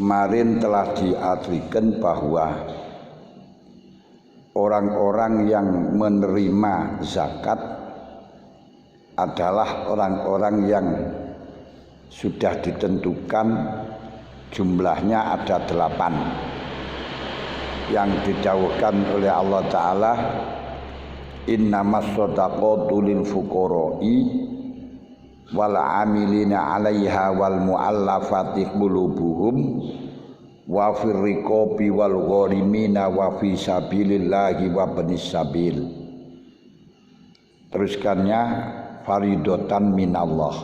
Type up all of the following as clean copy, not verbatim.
Kemarin telah diartikan bahwa orang-orang yang menerima zakat adalah orang-orang yang sudah ditentukan jumlahnya ada 8 yang didawuhkan oleh Allah Ta'ala, innamas shadaqatu lil fuqara'i wal 'amilina 'alaiha wal mu'allafati qulubuhum wa fir riqabi wal gharimina wa fi sabilillahi wa ibnis sabil. Teruskannya faridatan minallah.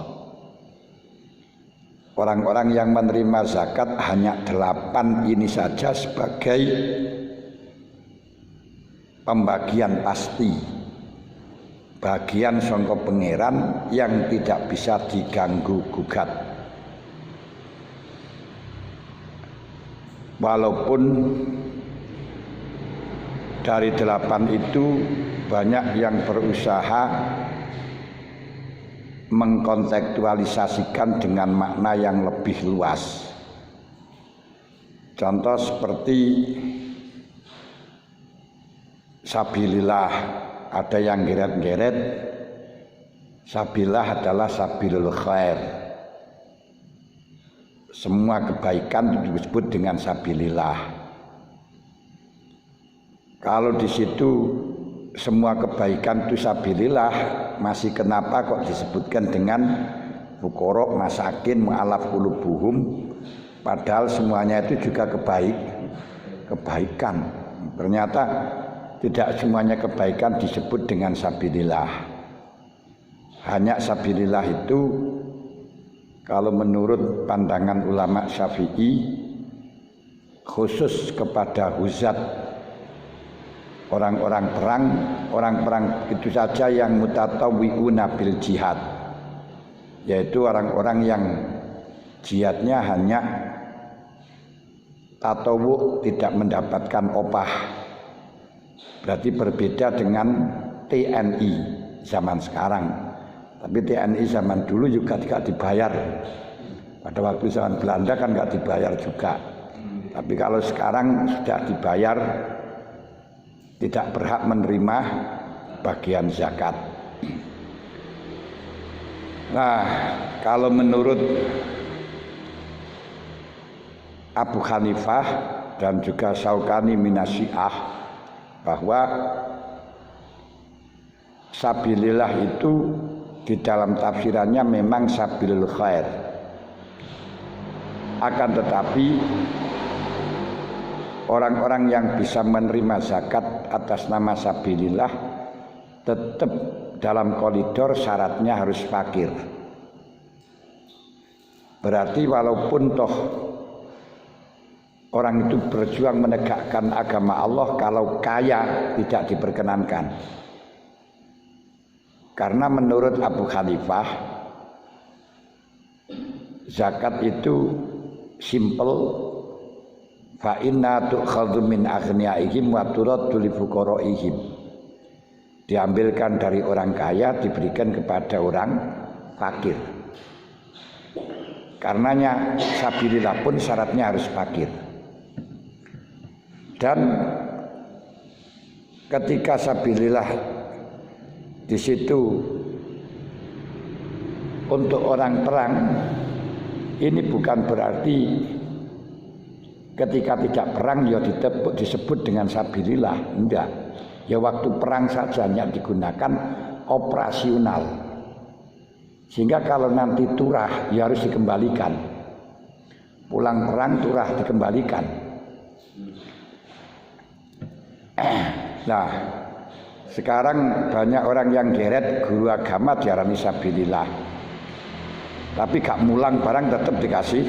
Orang-orang yang menerima zakat hanya 8 ini saja sebagai pembagian pasti, bagian sangka pangeran yang tidak bisa diganggu gugat. Walaupun dari 8 itu banyak yang berusaha mengkontekstualisasikan dengan makna yang lebih luas. Contoh seperti sabilillah, ada yang geret-geret sabilah adalah sabilul khair. Semua kebaikan disebut dengan sabilillah. Kalau di situ semua kebaikan itu sabilillah, masih kenapa kok disebutkan dengan fuqara, masakin, mu'allaf qulubuhum, padahal semuanya itu juga kebaikan. Ternyata tidak semuanya kebaikan disebut dengan sabilillah. Hanya sabilillah itu kalau menurut pandangan ulama Syafi'i khusus kepada huzat, orang-orang perang itu saja yang mutatawwi'una bil jihad, yaitu orang-orang yang jihadnya hanya tatawu, tidak mendapatkan opah. Berarti berbeda dengan TNI zaman sekarang. Tapi TNI zaman dulu juga tidak dibayar. Pada waktu zaman Belanda kan nggak dibayar juga. Tapi kalau sekarang sudah dibayar, tidak berhak menerima bagian zakat. Nah, kalau menurut Abu Hanifah dan juga Syaukani Minasyiah, bahwa sabilillah itu di dalam tafsirannya memang sabilul khair. Akan tetapi orang-orang yang bisa menerima zakat atas nama sabilillah tetap dalam koridor syaratnya harus fakir. Berarti walaupun toh orang itu berjuang menegakkan agama Allah, kalau kaya tidak diperkenankan. Karena menurut Abu Hanifah zakat itu simple, fa inna tu'khadhu min aghniyaihim wa turaddu li fuqaraihim. Diambilkan dari orang kaya diberikan kepada orang fakir. Karenanya sabilillah pun syaratnya harus fakir. Dan ketika sabilillah di situ untuk orang perang, ini bukan berarti ketika tidak perang ya disebut dengan sabilillah, enggak. Ya waktu perang saja hanya digunakan operasional. Sehingga kalau nanti turah ya harus dikembalikan. Pulang perang turah dikembalikan. Nah, sekarang banyak orang yang geret guru agama diarani sabilillah. Tapi gak mulang barang tetap dikasih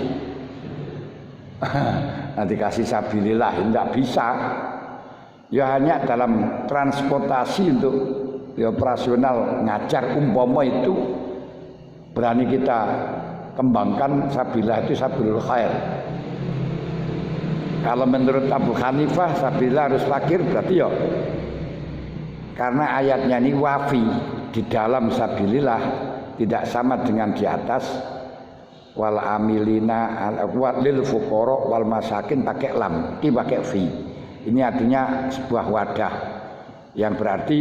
dikasih sabilillah, enggak bisa. Ya hanya dalam transportasi untuk ya operasional ngajar umpama itu berani kita kembangkan sabilillah itu sabilul khair. Kalau menurut Abu Hanifah sabilillah harus fakir, berarti ya karena ayatnya ini wafi di dalam sabilillah tidak sama dengan di atas wal amilina lil fuqara wal masakin pakai lam, ini pakai fi. Ini artinya sebuah wadah yang berarti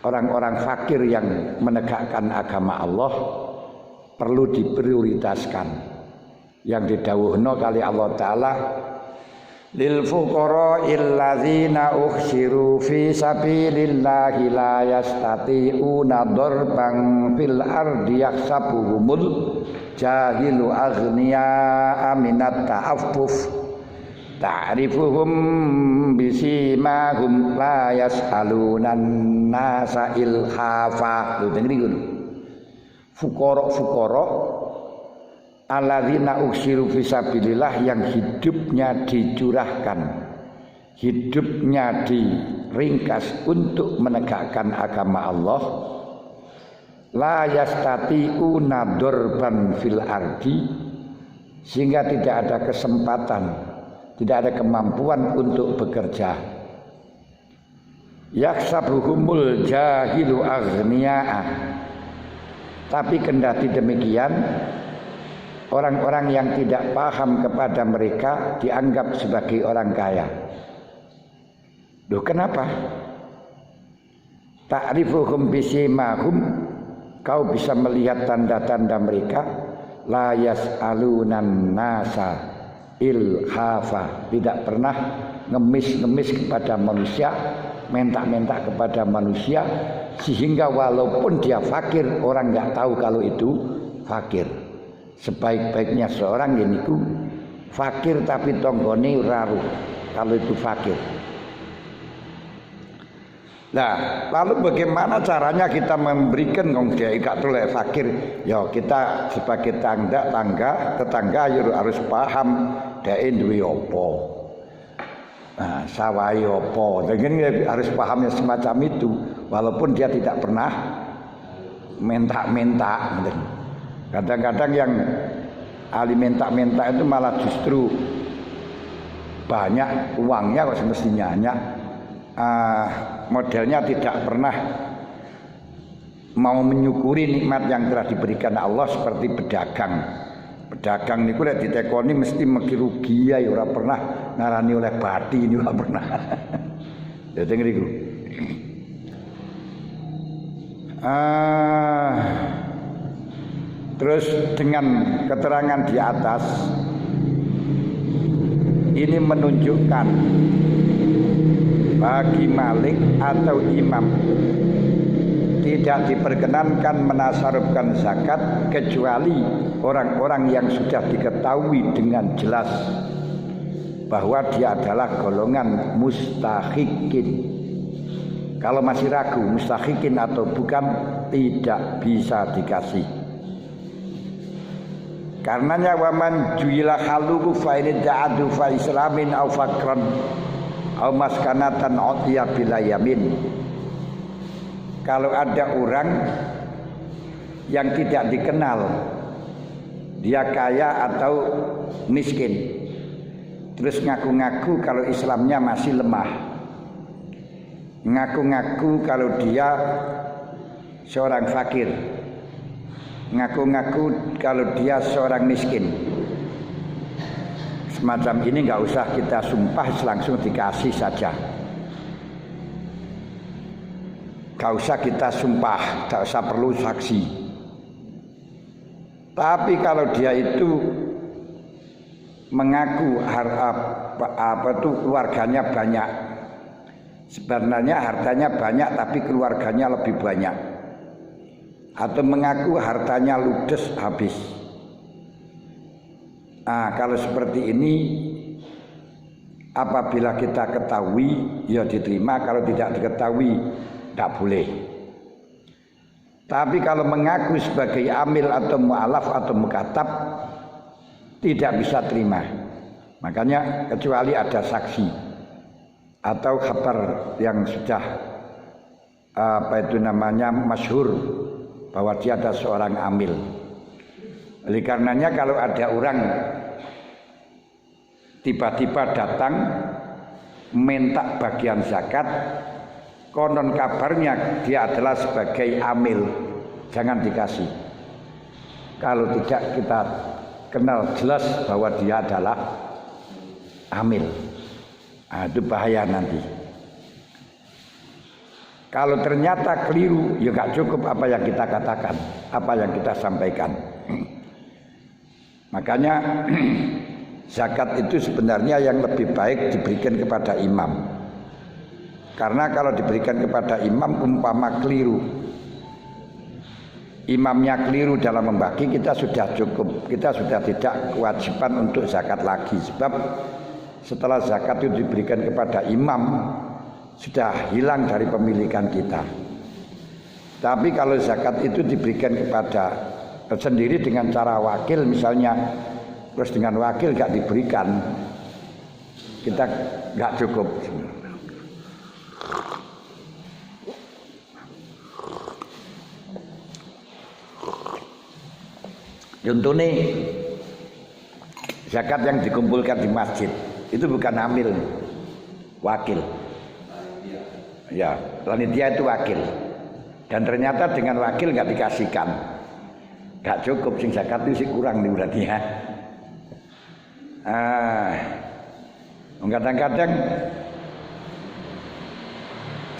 orang-orang fakir yang menegakkan agama Allah perlu diprioritaskan. Yang didhawuhna kali Allah Ta'ala lil fuqara illadzina ukhsiru fi sabilillahi la yastati'una darban fil ardi yahsabuhumul jahilu aghniya aminat ta'affuf ta'rifuhum bisimahum la yas'alunan nasa ilhafa. Lho dengerin dulu. Fuqara alladzina ukhsiru fisabilillah, yang hidupnya dicurahkan, hidupnya diringkas untuk menegakkan agama Allah. La yastati'una darban fil ardi, sehingga tidak ada kesempatan, tidak ada kemampuan untuk bekerja. Yaksabuhumul jahilu aghniya'a, tapi kendati demikian orang-orang yang tidak paham kepada mereka dianggap sebagai orang kaya. Loh kenapa? Ta'rifuhum bisimahum, kau bisa melihat tanda-tanda mereka. La yas'alunan nasa ilhafa, tidak pernah ngemis-ngemis kepada manusia, minta-minta kepada manusia, sehingga walaupun dia fakir orang nggak tahu kalau itu fakir. Sebaik-baiknya seorang yaitu fakir tapi tonggone raruh, kalau itu fakir. Nah, lalu bagaimana caranya kita memberikan dia gak tulek fakir? Ya kita sebagai tetangga ya harus paham dhek duwe apa. Nah, sawahe apa. Jadi harus pahamnya semacam itu, walaupun dia tidak pernah minta-minta. Kadang-kadang yang ahli minta-minta itu malah justru banyak uangnya kok semestinya, modelnya tidak pernah mau menyukuri nikmat yang telah diberikan Allah, seperti pedagang. Pedagang niku lek ditekoni mesti mesti rugi ya, ora pernah ngarani oleh bati ini ora pernah. Ya teng niku. Terus dengan keterangan di atas ini menunjukkan bagi malik atau imam tidak diperkenankan menasarufkan zakat kecuali orang-orang yang sudah diketahui dengan jelas bahwa dia adalah golongan mustahikin. Kalau masih ragu mustahikin atau bukan, tidak bisa dikasih. Karenanya waman juila haluhu fa in da'adu fa islamin au fakran au maskanatan utiya bila yamin. Kalau ada orang yang tidak dikenal dia kaya atau miskin, terus ngaku-ngaku kalau Islamnya masih lemah, ngaku-ngaku kalau dia seorang fakir, ngaku-ngaku kalau dia seorang miskin, semacam ini nggak usah kita sumpah, langsung dikasih saja. Nggak usah kita sumpah, nggak usah perlu saksi. Tapi kalau dia itu mengaku keluarganya banyak, sebenarnya hartanya banyak tapi keluarganya lebih banyak, atau mengaku hartanya ludes habis. Nah, kalau seperti ini apabila kita ketahui ya diterima, kalau tidak diketahui tidak boleh. Tapi kalau mengaku sebagai amil atau mu'alaf atau mukatab tidak bisa terima. Makanya kecuali ada saksi atau kabar yang sudah masyhur bahwa dia ada seorang amil. Oleh karenanya kalau ada orang tiba-tiba datang minta bagian zakat, konon kabarnya dia adalah sebagai amil, jangan dikasih. kalau tidak kita kenal jelas bahwa dia adalah hamil. Nah, itu bahaya nanti. Kalau ternyata keliru, ya gak cukup apa yang kita katakan, apa yang kita sampaikan. Makanya zakat itu sebenarnya yang lebih baik diberikan kepada imam. Karena kalau diberikan kepada imam umpama keliru, imamnya keliru dalam membagi, kita sudah cukup, kita sudah tidak kewajiban untuk zakat lagi. Sebab setelah zakat itu diberikan kepada imam, sudah hilang dari pemilikan kita. Tapi kalau zakat itu diberikan kepada sendiri dengan cara wakil misalnya, terus dengan wakil gak diberikan, kita gak cukup. Contohnya zakat yang dikumpulkan di masjid itu bukan amil, wakil. Ya, panitia itu wakil. Dan ternyata dengan wakil nggak dikasihkan, nggak cukup. Sing zakat itu sih kurang nih berarti ya. Kadang-kadang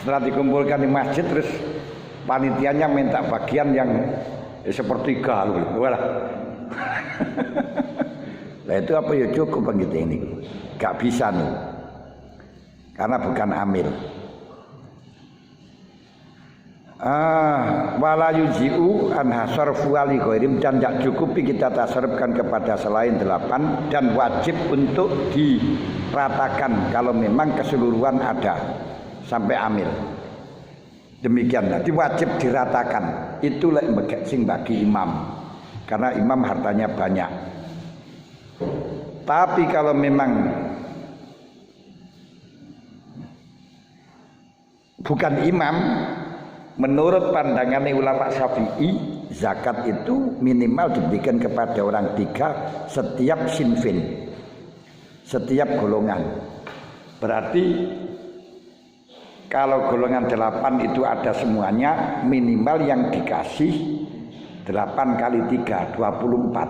setelah dikumpulkan di masjid terus panitianya minta bagian yang sepertiga loh. Walah. Nah itu apa ya cukup begitu ini? Gak bisa nih. Karena bukan amil. Wala yuji'u an hasarfu ali ghairim, dan tidak cukupi kita tasarrufkan kepada selain 8, dan wajib untuk diratakan kalau memang keseluruhan ada sampai amil. Demikian, jadi wajib diratakan. Itulah sing bagi imam, karena imam hartanya banyak. Tapi kalau memang bukan imam, menurut pandangan ulama Syafi'i, zakat itu minimal diberikan kepada orang 3 setiap sinfin, setiap golongan. Berarti kalau golongan 8 itu ada semuanya, minimal yang dikasih 8 kali 3, 24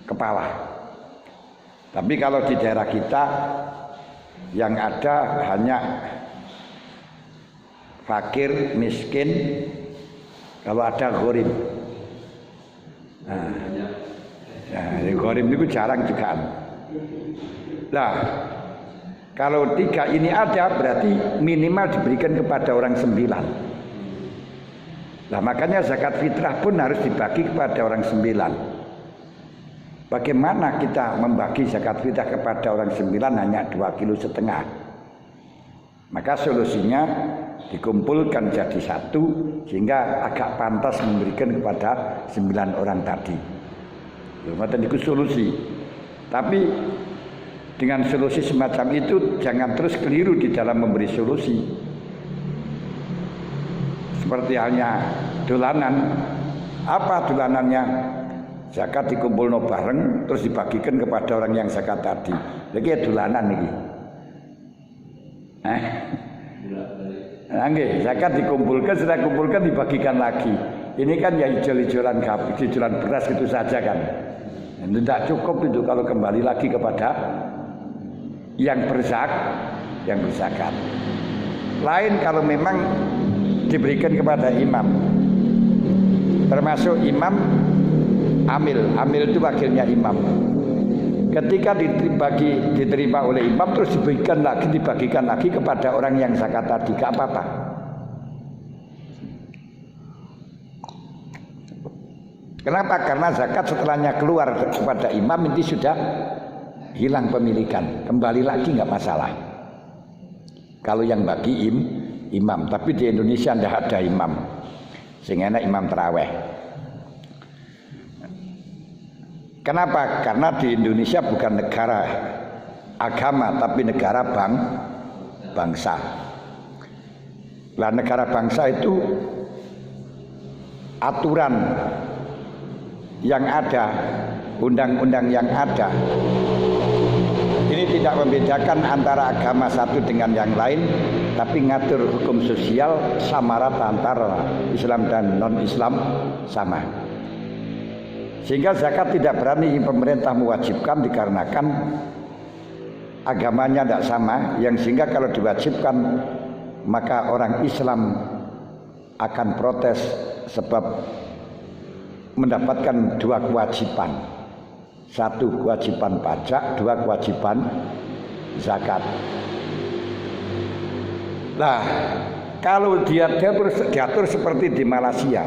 kepala. Tapi kalau di daerah kita yang ada hanya fakir, miskin, kalau ada gharib. Gharib itu jarang juga. Nah, kalau 3 ini ada, berarti minimal diberikan kepada orang 9. Nah, makanya zakat fitrah pun harus dibagi kepada orang 9. Bagaimana kita membagi zakat fitrah kepada orang 9 hanya 2,5 kilo? Maka solusinya dikumpulkan jadi 1 sehingga agak pantas memberikan kepada 9 orang tadi. Itu solusi. Tapi dengan solusi semacam itu jangan terus keliru di dalam memberi solusi. Seperti halnya dolanan. Apa dolanannya? Zakat dikumpulno bareng terus dibagikan kepada orang yang zakat tadi. Lagi dolanan iki. Nggih, zakat dikumpulkan, setelah kumpulkan dibagikan lagi. Ini kan ya hijau-hijauan beras itu saja kan. Tidak cukup itu kalau kembali lagi kepada yang berzakat. Lain kalau memang diberikan kepada imam. Termasuk imam amil itu wakilnya imam. Ketika diterima oleh imam terus dibagikan lagi kepada orang yang zakat tadi, gak apa-apa. Kenapa? Karena zakat setelahnya keluar kepada imam itu sudah hilang pemilikan, kembali lagi nggak masalah. Kalau yang bagi imam, tapi di Indonesia tidak ada imam, sehingga imam terawih. Kenapa? Karena di Indonesia bukan negara agama, tapi negara bangsa. Lah negara bangsa itu aturan yang ada, undang-undang yang ada, ini tidak membedakan antara agama satu dengan yang lain, tapi ngatur hukum sosial sama rata antara Islam dan non-Islam sama. Sehingga zakat tidak berani pemerintah mewajibkan dikarenakan agamanya tidak sama, yang sehingga kalau diwajibkan maka orang Islam akan protes sebab mendapatkan dua kewajiban. Satu kewajiban pajak, dua kewajiban zakat. Nah, kalau diatur seperti di Malaysia,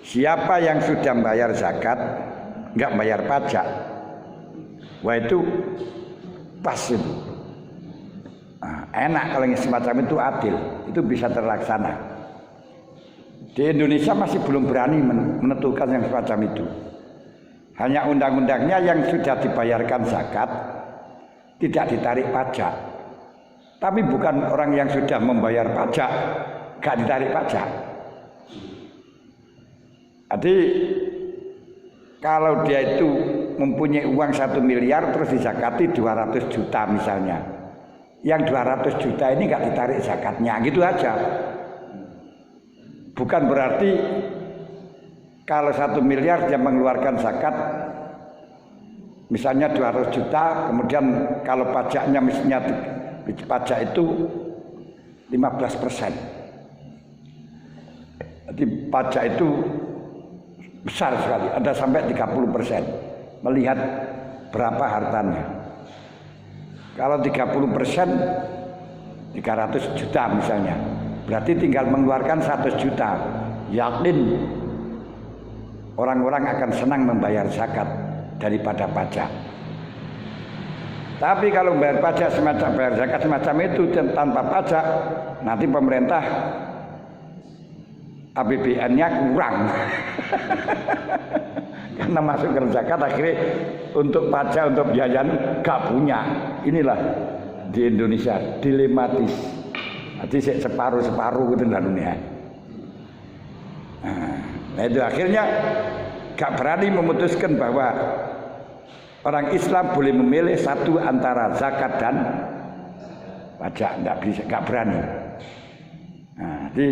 siapa yang sudah bayar zakat, nggak bayar pajak, wah itu pas itu. Nah, enak kalau yang semacam itu adil, itu bisa terlaksana. Di Indonesia masih belum berani menentukan yang semacam itu. Hanya undang-undangnya yang sudah dibayarkan zakat tidak ditarik pajak. Tapi bukan orang yang sudah membayar pajak nggak ditarik pajak. Jadi kalau dia itu mempunyai uang 1 miliar terus dizakati 200 juta misalnya, yang 200 juta ini nggak ditarik zakatnya, gitu aja. Bukan berarti kalau 1 miliar dia mengeluarkan zakat misalnya 200 juta, kemudian kalau pajaknya misalnya pajak itu 15%. Jadi pajak itu besar sekali, ada sampai 30%. Melihat berapa hartanya. Kalau 30% 300 juta misalnya, berarti tinggal mengeluarkan 100 juta. Yakin orang-orang akan senang membayar zakat daripada pajak. Tapi kalau bayar pajak semacam bayar zakat semacam itu tanpa pajak, nanti pemerintah APBN-nya kurang. Karena masuk ke zakat akhirnya untuk pajak, untuk biayan gak punya. Inilah di Indonesia dilematis. Jadi separuh-separuh gitu lah dunia. Nah itu akhirnya gak berani memutuskan bahwa orang Islam boleh memilih satu antara zakat dan pajak, enggak bisa, enggak berani. Nah, jadi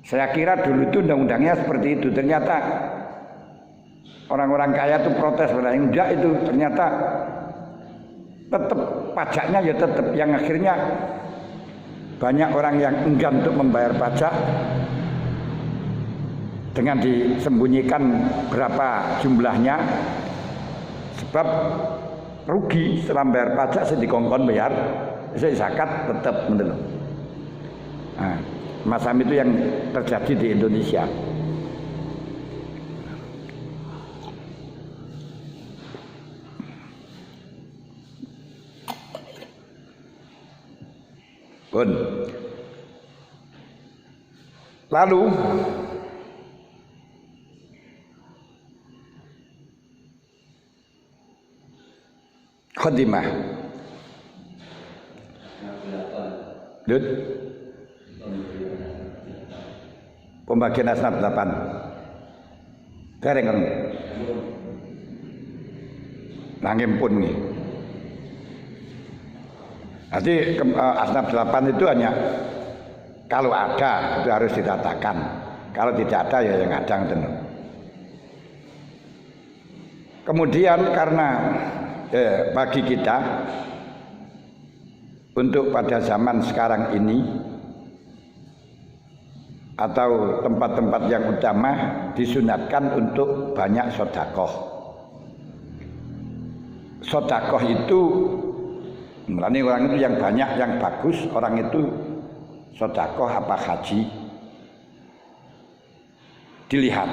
saya kira dulu itu undang-undangnya seperti itu. Ternyata orang-orang kaya itu protes, enggak itu ternyata tetap pajaknya ya tetap, yang akhirnya banyak orang yang enggan untuk membayar pajak dengan disembunyikan berapa jumlahnya, sebab rugi setelah bayar pajak saya dikongkon bayar, saya zakat tetap menurut. Nah, macam itu yang terjadi di Indonesia. Pun. Lalu khotimah. Dud. Pembagian asnaf 8. Dereng kan. Nangim pun nih. Jadi asnaf 8 itu hanya kalau ada itu harus dikatakan. Kalau tidak ada ya yang ada gitu. Kemudian karena bagi kita untuk pada zaman sekarang ini atau tempat-tempat yang utama disunatkan untuk banyak sedekah. Sedekah itu mulane orang itu yang banyak, yang bagus, orang itu sedekah apa haji dilihat.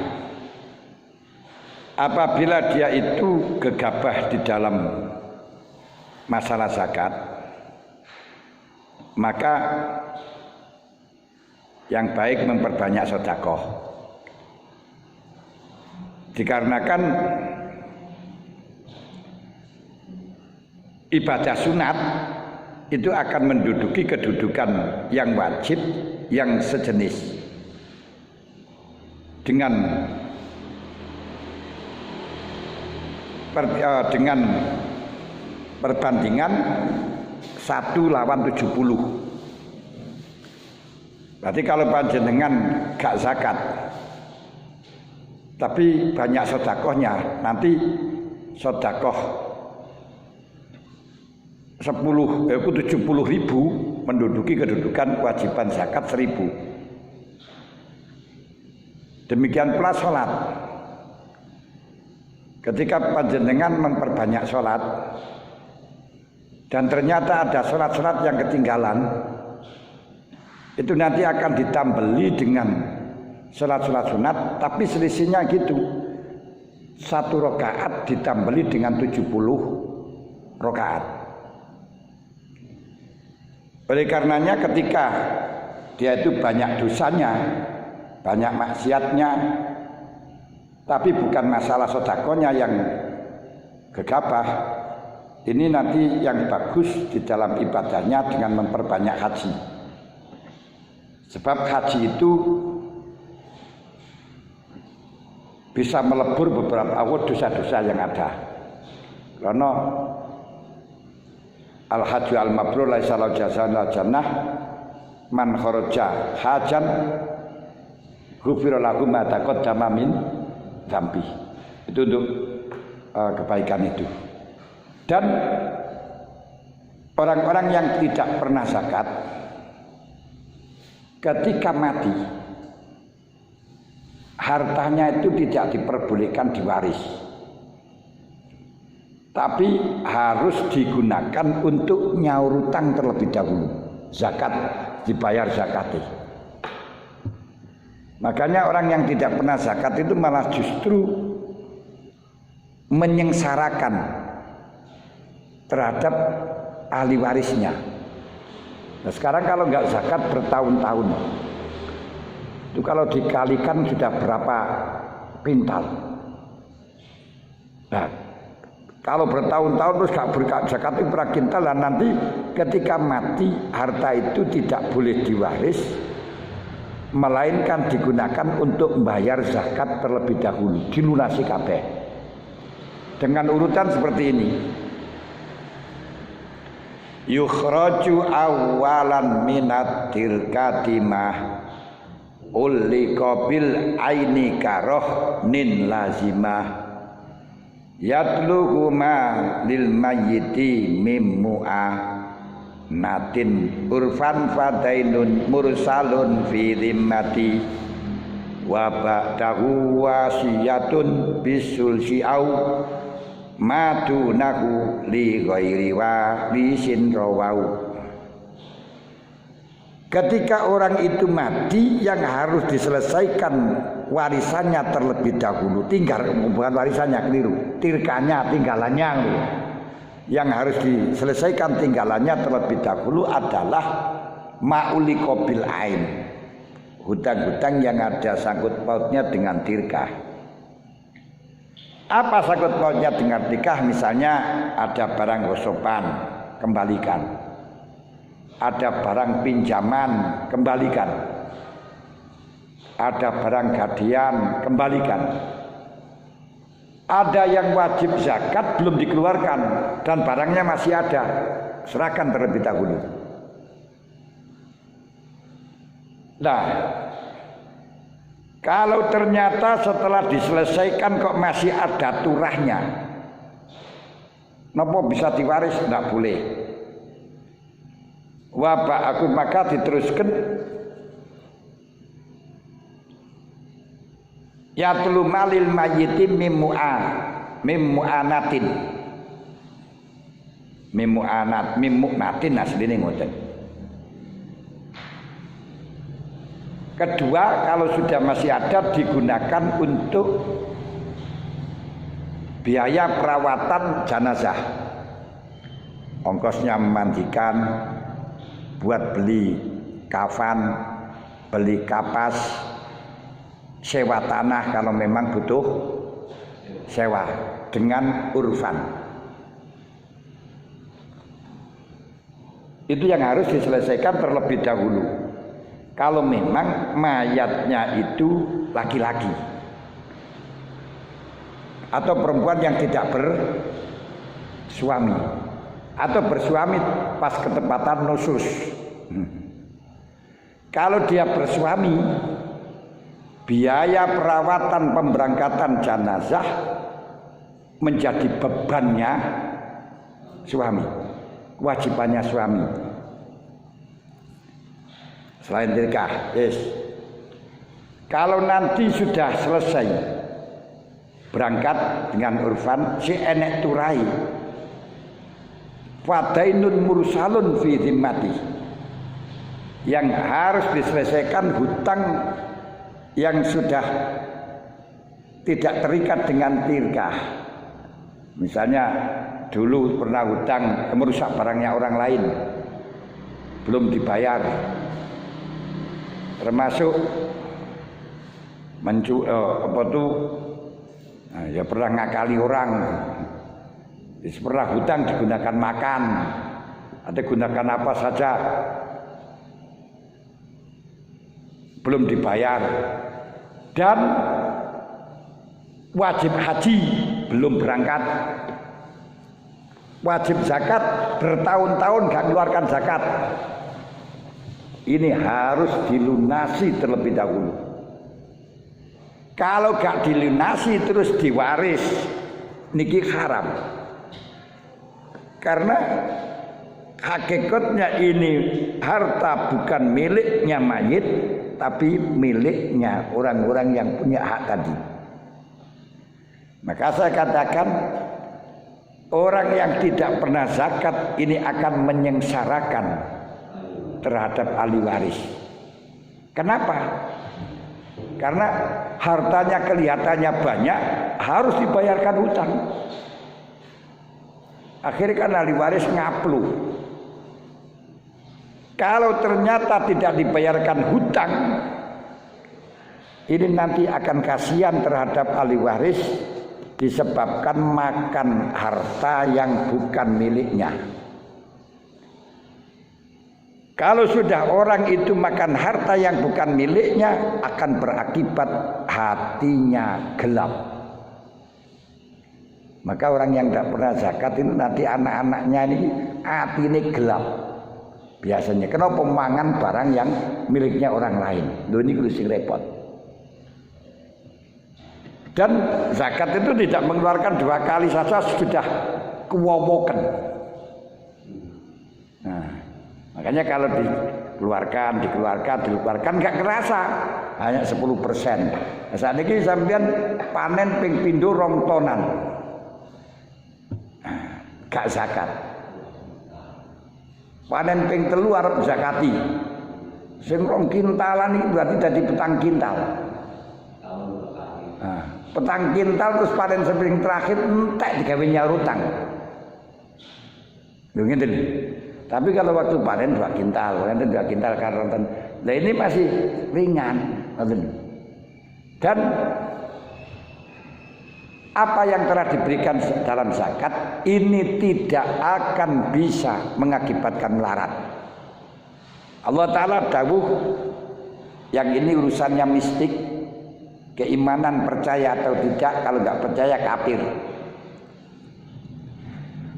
Apabila dia itu gegabah di dalam masalah zakat, maka yang baik memperbanyak sedekah. Dikarenakan ibadah sunat itu akan menduduki kedudukan yang wajib yang sejenis dengan perbandingan 1 lawan 70. Berarti kalau panjenengan gak zakat tapi banyak sedekahnya. Nanti sedekah 70.000 menduduki kedudukan kewajiban zakat 1.000. Demikian pula sholat. Ketika panjenengan memperbanyak sholat dan ternyata ada sholat-sholat yang ketinggalan, itu nanti akan ditambeli dengan sholat-sholat sunat, tapi selisihnya gitu, 1 rakaat ditambeli dengan 70 rakaat. Oleh karenanya ketika dia itu banyak dosanya, banyak maksiatnya, tapi bukan masalah sedekahnya yang gegabah, ini nanti yang bagus di dalam ibadahnya dengan memperbanyak haji. Sebab haji itu bisa melebur beberapa dosa-dosa yang ada. Karena al-hajju al-mabrur laisa lahu jazaa'un illa jannah man kharaja hajan ghufira lahu ma taqaddama min dzambi. Itu untuk kebaikan itu. Dan orang-orang yang tidak pernah zakat ketika mati, hartanya itu tidak diperbolehkan diwaris, tapi harus digunakan untuk nyaur utang terlebih dahulu. Zakat dibayar zakatnya. Makanya orang yang tidak pernah zakat itu malah justru menyengsarakan terhadap ahli warisnya. Nah, sekarang kalau nggak zakat bertahun-tahun, itu kalau dikalikan sudah berapa pintal. Nah, kalau bertahun-tahun terus gak zakat itu berapa kintal, dan nanti ketika mati harta itu tidak boleh diwaris, melainkan digunakan untuk membayar zakat terlebih dahulu, dilunasi kabeh. Dengan urutan seperti ini. Yukhraju awalan minat tilkatimah ulika bil aini karoh nin lazimah yatluhu ma lil mayyiti mimmu'a natin urfan fadainun mursalun fi dhimmati wa ba'dahu wasiyatun bisul syi'au madunahu li ghairi warisin rawau. Ketika orang itu mati, yang harus diselesaikan warisannya terlebih dahulu, bukan warisannya, keliru, tirkanya, tinggalannya, yang harus diselesaikan tinggalannya terlebih dahulu adalah ma'uli qabil ain, hutang-hutang yang ada sangkut pautnya dengan tirkah. Apa sangkut pautnya dengan tirkah? Misalnya ada barang gosopan, kembalikan. Ada barang pinjaman, kembalikan. Ada barang gadian, kembalikan. Ada yang wajib zakat belum dikeluarkan dan barangnya masih ada, serahkan terlebih dahulu. Nah, kalau ternyata setelah diselesaikan kok masih ada turahnya, nopo bisa diwaris? Tidak boleh. Wabah aku maka diteruskan yatlu malil mayyiti mimmu'anatin mimmu'natin asline ngoten. Kedua, kalau sudah masih ada digunakan untuk biaya perawatan jenazah, ongkosnya memandikan, buat beli kafan, beli kapas, sewa tanah kalau memang butuh sewa dengan urfan. Itu yang harus diselesaikan terlebih dahulu. Kalau memang mayatnya itu laki-laki atau perempuan yang tidak bersuami, atau bersuami pas ketepatan nusus. Kalau dia bersuami, biaya perawatan pemberangkatan jenazah menjadi bebannya suami, kewajibannya suami. Selain nikah, yes. Kalau nanti sudah selesai berangkat dengan urfan, si enek turai fadainun mursalun fi zimmati, yang harus diselesaikan hutang yang sudah tidak terikat dengan tirkah. Misalnya dulu pernah hutang merusak barangnya orang lain, belum dibayar, termasuk ya pernah ngakali orang, pernah hutang digunakan makan atau gunakan apa saja, belum dibayar, dan wajib haji belum berangkat, wajib zakat bertahun-tahun gak keluarkan zakat, ini harus dilunasi terlebih dahulu. Kalau gak dilunasi terus diwaris, niki haram. Karena hakikatnya ini harta bukan miliknya mayit, tapi miliknya orang-orang yang punya hak tadi. Maka saya katakan, orang yang tidak pernah zakat ini akan menyengsarakan terhadap ahli waris. Kenapa? Karena hartanya kelihatannya banyak, harus dibayarkan hutang. Akhirnya kan ahli waris ngaplu. Kalau ternyata tidak dibayarkan hutang, ini nanti akan kasihan terhadap ahli waris, disebabkan makan harta yang bukan miliknya. Kalau sudah orang itu makan harta yang bukan miliknya, akan berakibat hatinya gelap. Maka orang yang tidak pernah zakat itu nanti anak-anaknya ini hatinya gelap. Biasanya kenapa mangan barang yang miliknya orang lain? Loh, ini kudu sing repot. Dan zakat itu tidak mengeluarkan 2 kali saja sudah kewowokan. Nah, makanya kalau dikeluarkan nggak kerasa, hanya 10%. Nah, saat ini sampean panen ping pindho 2 tonan, gak zakat. Panen ping 3 arep zakati, sing 2 kintalan ini berarti jadi petang kintal. Nah, petang kintal terus panen seping terakhir entek digawe nyaur utang. Lho ngene. Tapi kalau waktu panen 2 kintal, nanti 2 kintal karonten. Nah ini masih ringan, dan apa yang telah diberikan dalam zakat ini tidak akan bisa mengakibatkan melarat. Allah Ta'ala dawuh, yang ini urusannya mistik, keimanan percaya atau tidak. Kalau nggak percaya kafir.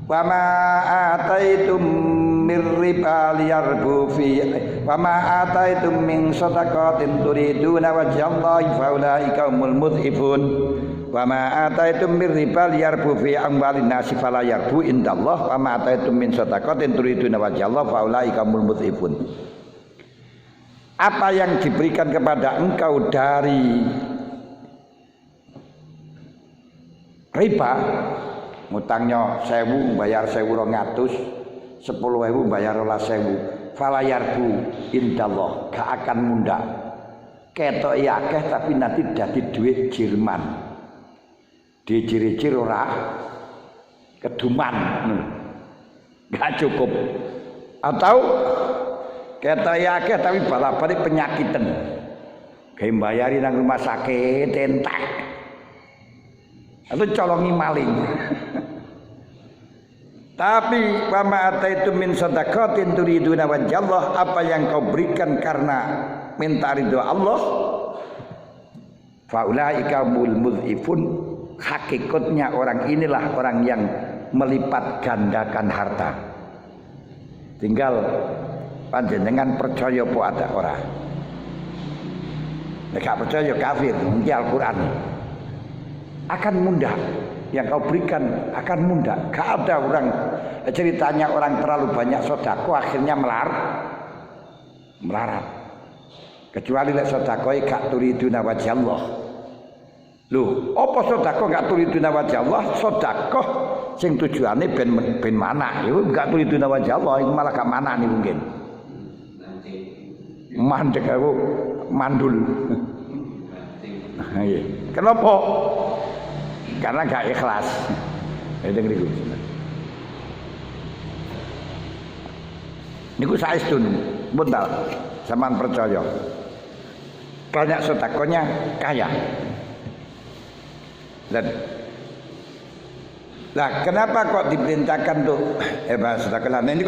Wa ma ataitum mir riba liyarbu fi wa ma ataitum min shadaqatin turiduna wajhallahi faulaika humul mudhifun wa ma ataitum mir riba liyarbu fi amwalin nasi fala yarbu indallah wa ma ataitum min shadaqatin turiduna wajhallahi faulaika humul mudhifun. Apa yang diberikan kepada engkau dari riba, ngutangnya 1.000 bayar 1.200, 10.000 bayar 12.000, falayarbu indallah, gak akan munda. Ketok akeh tapi nanti jadi duit Jerman, dijir-jir ora keduman, gak cukup. Atau ketok akeh tapi balak-balik penyakitan, kayak bayari nang rumah sakit entek, atau colongi maling. Tapi wa ma ataitum min shadaqatin turiduna wajhallah, apa yang kau berikan karena minta ridho Allah, faulaika mul mudhifun, hakikatnya orang inilah orang yang melipat gandakan harta. Tinggal panjenengan percaya apa ada ora. Nek gak percaya kafir, mungkin Al-Qur'an. Akan mudah yang kau berikan akan mudah. Gak ada orang ceritanya orang terlalu banyak sedekah akhirnya melarat. Kecuali lek sedekah gak turiduna wajh Allah. Lho, apa sedekah gak turiduna wajh Allah? Sedekah sing tujuane ben mana? Iku gak turiduna wajh Allah, iku malah gak mana nih mungkin. Mandek aku mandul. Kenapa? Karena gak ikhlas. Itu ngriku. Niku saestun buntal sampean percaya. Banyak sedekahnya kaya. Nah, kenapa kok diperintahkan tuh sedekah? Nah, ini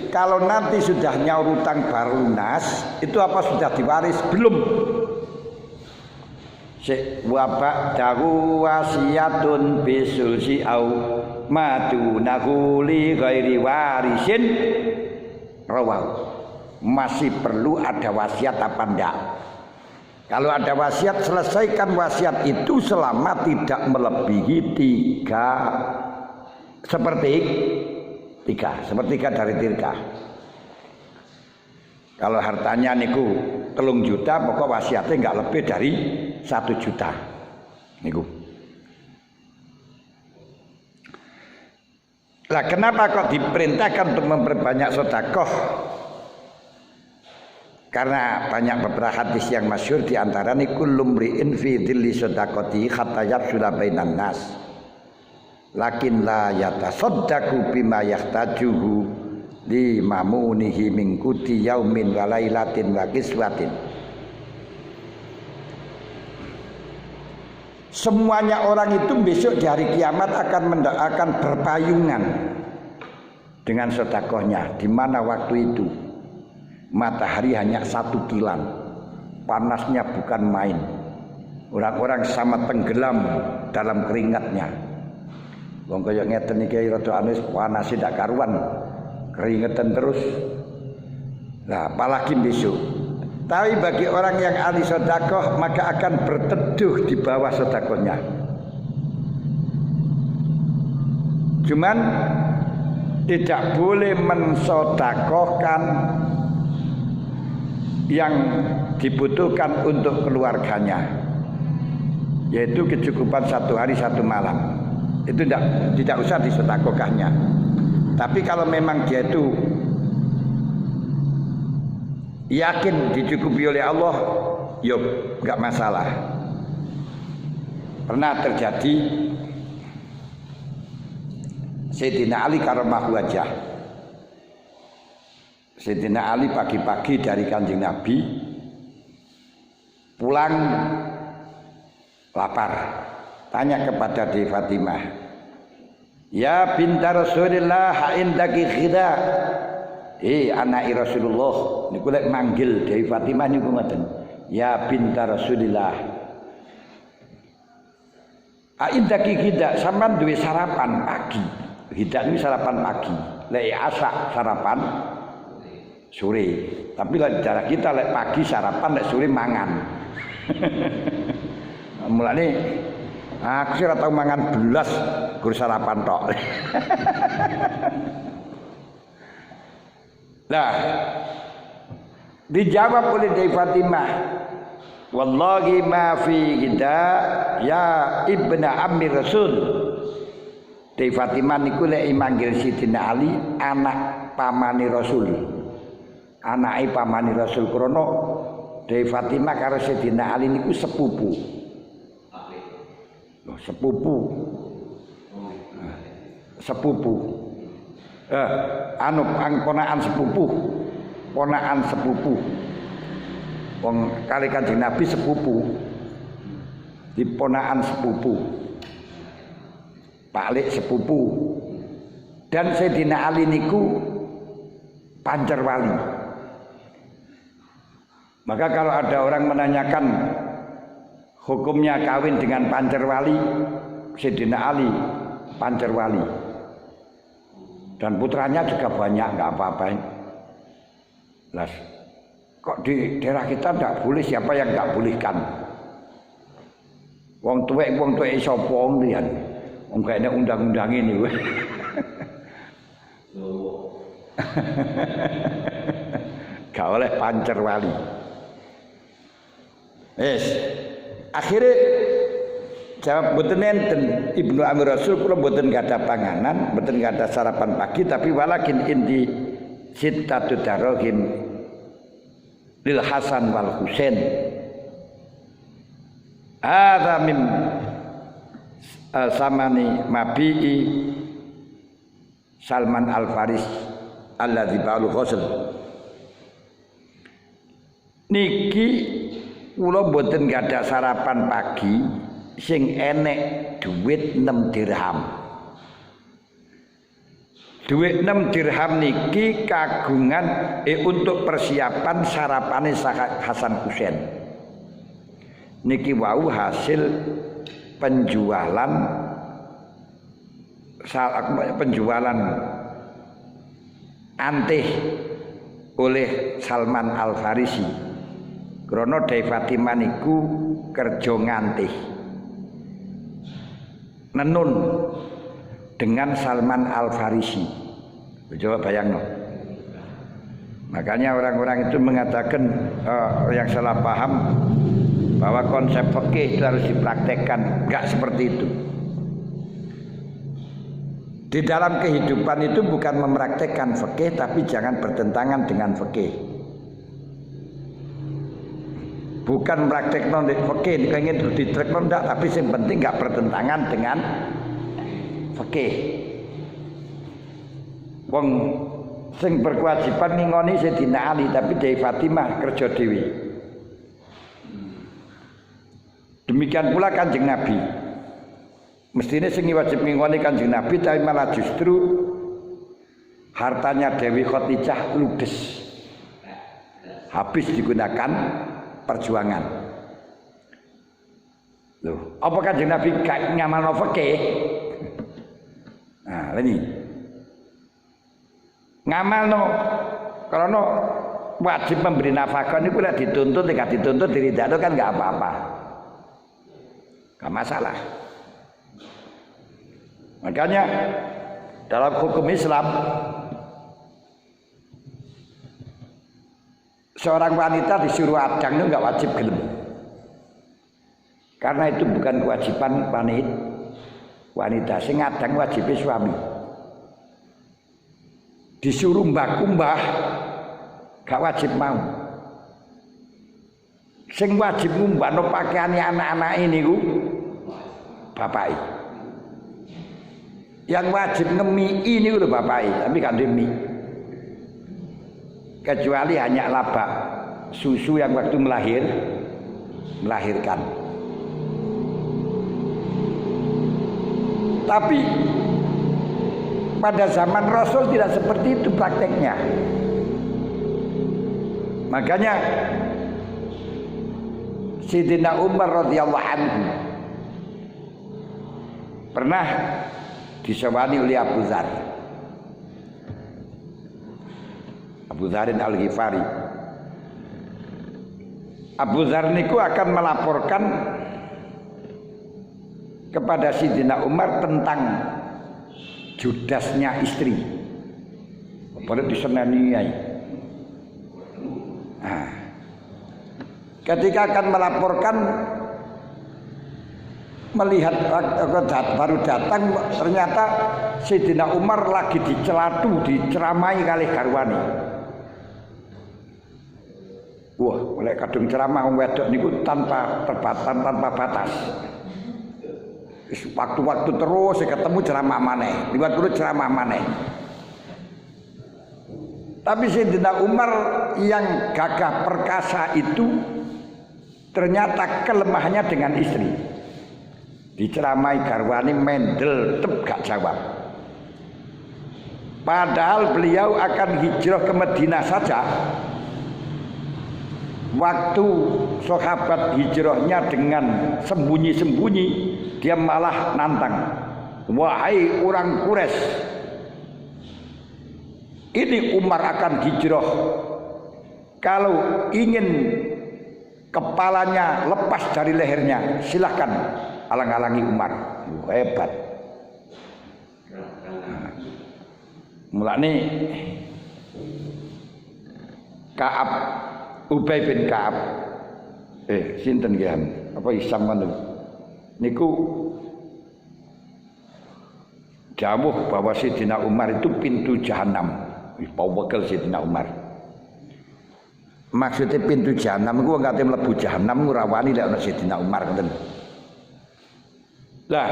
kalau nanti sudah nyaur utang baru lunas, itu apa sudah diwaris? Belum. Wabak dahu wasiatun bisulsi au madunahu li ghairi warisin rawau. Masih perlu ada wasiat apa enggak? Kalau ada wasiat, selesaikan wasiat itu selama tidak melebihi sepertiga dari tirkah. Kalau hartanya niku 3 juta, pokok wasiatnya enggak lebih dari 1 juta. Niku. Lah kenapa kok diperintahkan untuk memperbanyak sedekah? Karena banyak beberapa hadis yang masyhur di antara niku lumri'in fi dhilli sadaqati hatta yafsula bainan nas. Lakin la yatasaddaqu bima yahtajuhu li mamunihi min kuti yaumin wa lailatin wa kiswatin. Semuanya orang itu besok di hari kiamat akan berpayungan dengan sedekahnya. Di mana waktu itu matahari hanya 1 kilan, panasnya bukan main. Orang-orang sama tenggelam dalam keringatnya. Wong kaya ngeten iki rada anis panas tidak karuan, keringetan terus. Nah, apalagi besok. Tapi bagi orang yang ahli sedekah maka akan berteduh di bawah sedekahnya. Cuman tidak boleh mensedekahkan yang dibutuhkan untuk keluarganya, yaitu kecukupan 1 hari 1 malam. Itu tidak usah disedekahkannya. Tapi kalau memang dia itu yakin dicukupi oleh Allah, yuk nggak masalah. Pernah terjadi Sayyidina Ali karamahu wajah. Sayyidina Ali pagi-pagi dari Kanjeng Nabi pulang lapar, tanya kepada Dewi Fatimah, ya binta Rasulillah indaki khida. Anaki Rasulullah niku lek manggil Dewi Fatimah niku ngoten, ya binta Rasulillah indaki khida, sampean duwe sarapan pagi. Khida niku sarapan pagi, lek asak sarapan sore. Tapi lek cara kita lek pagi sarapan, lek sore mangan. Mulane aku sih ora tau mangan belas gur sarapan tok. Nah, dijawab oleh Dewi Fatimah, wallahi ma fi kita ya ibna ammi Rasul. Dewi Fatimah niku lek manggil Sidina Ali anak pamani Rasul. Anake pamani Rasul krana Dewi Fatimah karo Sidina Ali niku sepupu. Sepupu. Ponakan sepupu. Wong kali Kanjeng Nabi sepupu. Di ponakan sepupu. Paklik sepupu. Dan Sayyidina Ali niku pancer wali. Maka kalau ada orang menanyakan hukumnya kawin dengan pancer wali, Sayyidina Ali pancer wali. Dan putranya juga banyak, nggak apa-apa. Kok di daerah kita tidak boleh, siapa yang nggak bolehkan? Wong tuwek sapa wong liyan. Wong kene undang-undang ini weh. Gak oleh pancer wali. Akhirnya jawab mboten enten Ibnu Amir Rasul kula mboten gadah panganan, mboten gadah sarapan pagi, tapi walakin indi sittatu darahim lil Hasan wal Husain. Hadza min samani mabi'i Salman Al-Faris alladzi ba'al ghusl. Niki kula mboten gadah sarapan pagi sing enek duit 6 dirham. Duit 6 dirham niki kagungan untuk persiapan sarapane Hasan Husain. Niki wau hasil penjualan antih oleh Salman Al-Farisi. Krana Dai Fatimah niku kerja ngantih. Nenun dengan Salman Al-Farisi. Coba bayangno. Makanya orang-orang itu mengatakan yang salah paham bahwa konsep fikih itu harus dipraktekkan. Enggak seperti itu. Di dalam kehidupan itu bukan mempraktekkan fikih, tapi jangan bertentangan dengan fikih. Bukan mempraktekkan fikih, ingin diterapkan enggak, tapi yang penting enggak bertentangan dengan fikih. Wong sing berkewajiban ngingoni Sayyidina Ali, tapi Dai Fatimah kerja dewi. Demikian pula Kanjeng Nabi. Mestinya sing wajib ngingoni Kanjeng Nabi, tapi malah justru hartanya Dewi Khadijah ludes. Habis digunakan perjuangan. Loh, apa Kanjeng Nabi gak ngamalno fikih? Nah, ini ngamalno karena wajib memberi nafkah niku lek dituntut gak dituntut diridakno kan gak apa-apa. Gak masalah. Makanya dalam hukum Islam seorang wanita disuruh adang itu nggak wajib gelem, karena itu bukan kewajiban wanita. Sing adang wajibnya suami. Disuruh mbah-mbah gak wajib mau. Sing wajib ngumbahno pakaiane anak-anak ini ku bapak. Yang wajib ngemi ini lho bapak, tapi gak demi. Kecuali hanya laba susu yang waktu melahirkan. Tapi pada zaman Rasul tidak seperti itu prakteknya. Makanya Sayyidina Umar radhiyallahu anhu pernah disewani oleh Abu Dzar. Abu Dzarin Al-Ghifari. Abu Dzar niku akan melaporkan kepada Sayyidina Umar tentang judasnya istri. Pada diseneni yai. Nah, ketika akan melaporkan, melihat baru datang ternyata Sayyidina Umar lagi dicelatu, diceramai kali garwani. Wah, oleh kadung ceramah wong wedok niku tanpa terbatan, tanpa batas. Waktu-waktu terus ketemu ceramah maneh, liwat dulu ceramah maneh. Tapi Sayyidina Umar yang gagah perkasa itu ternyata kelemahannya dengan istri. Diceramai garwani mendel tep gak jawab. Padahal beliau akan hijrah ke Madinah saja. Waktu sahabat hijrahnya dengan sembunyi-sembunyi, dia malah nantang, wahai orang Quraisy, ini Umar akan hijrah Kalau ingin kepalanya lepas dari lehernya, silahkan alang-alangi Umar. Hebat. Mulane Ka'ab, Ubay bin Ka'ab, sinten nggih? Apa Isam mantu? Niku dawuh bahwa Sayyidina Umar itu pintu jahanam. Pawekal Sayyidina Umar. Maksudnya pintu jahanam iku wong kate mlebu jahanam ora wani lek ana Sayyidina Umar ngoten. Lah,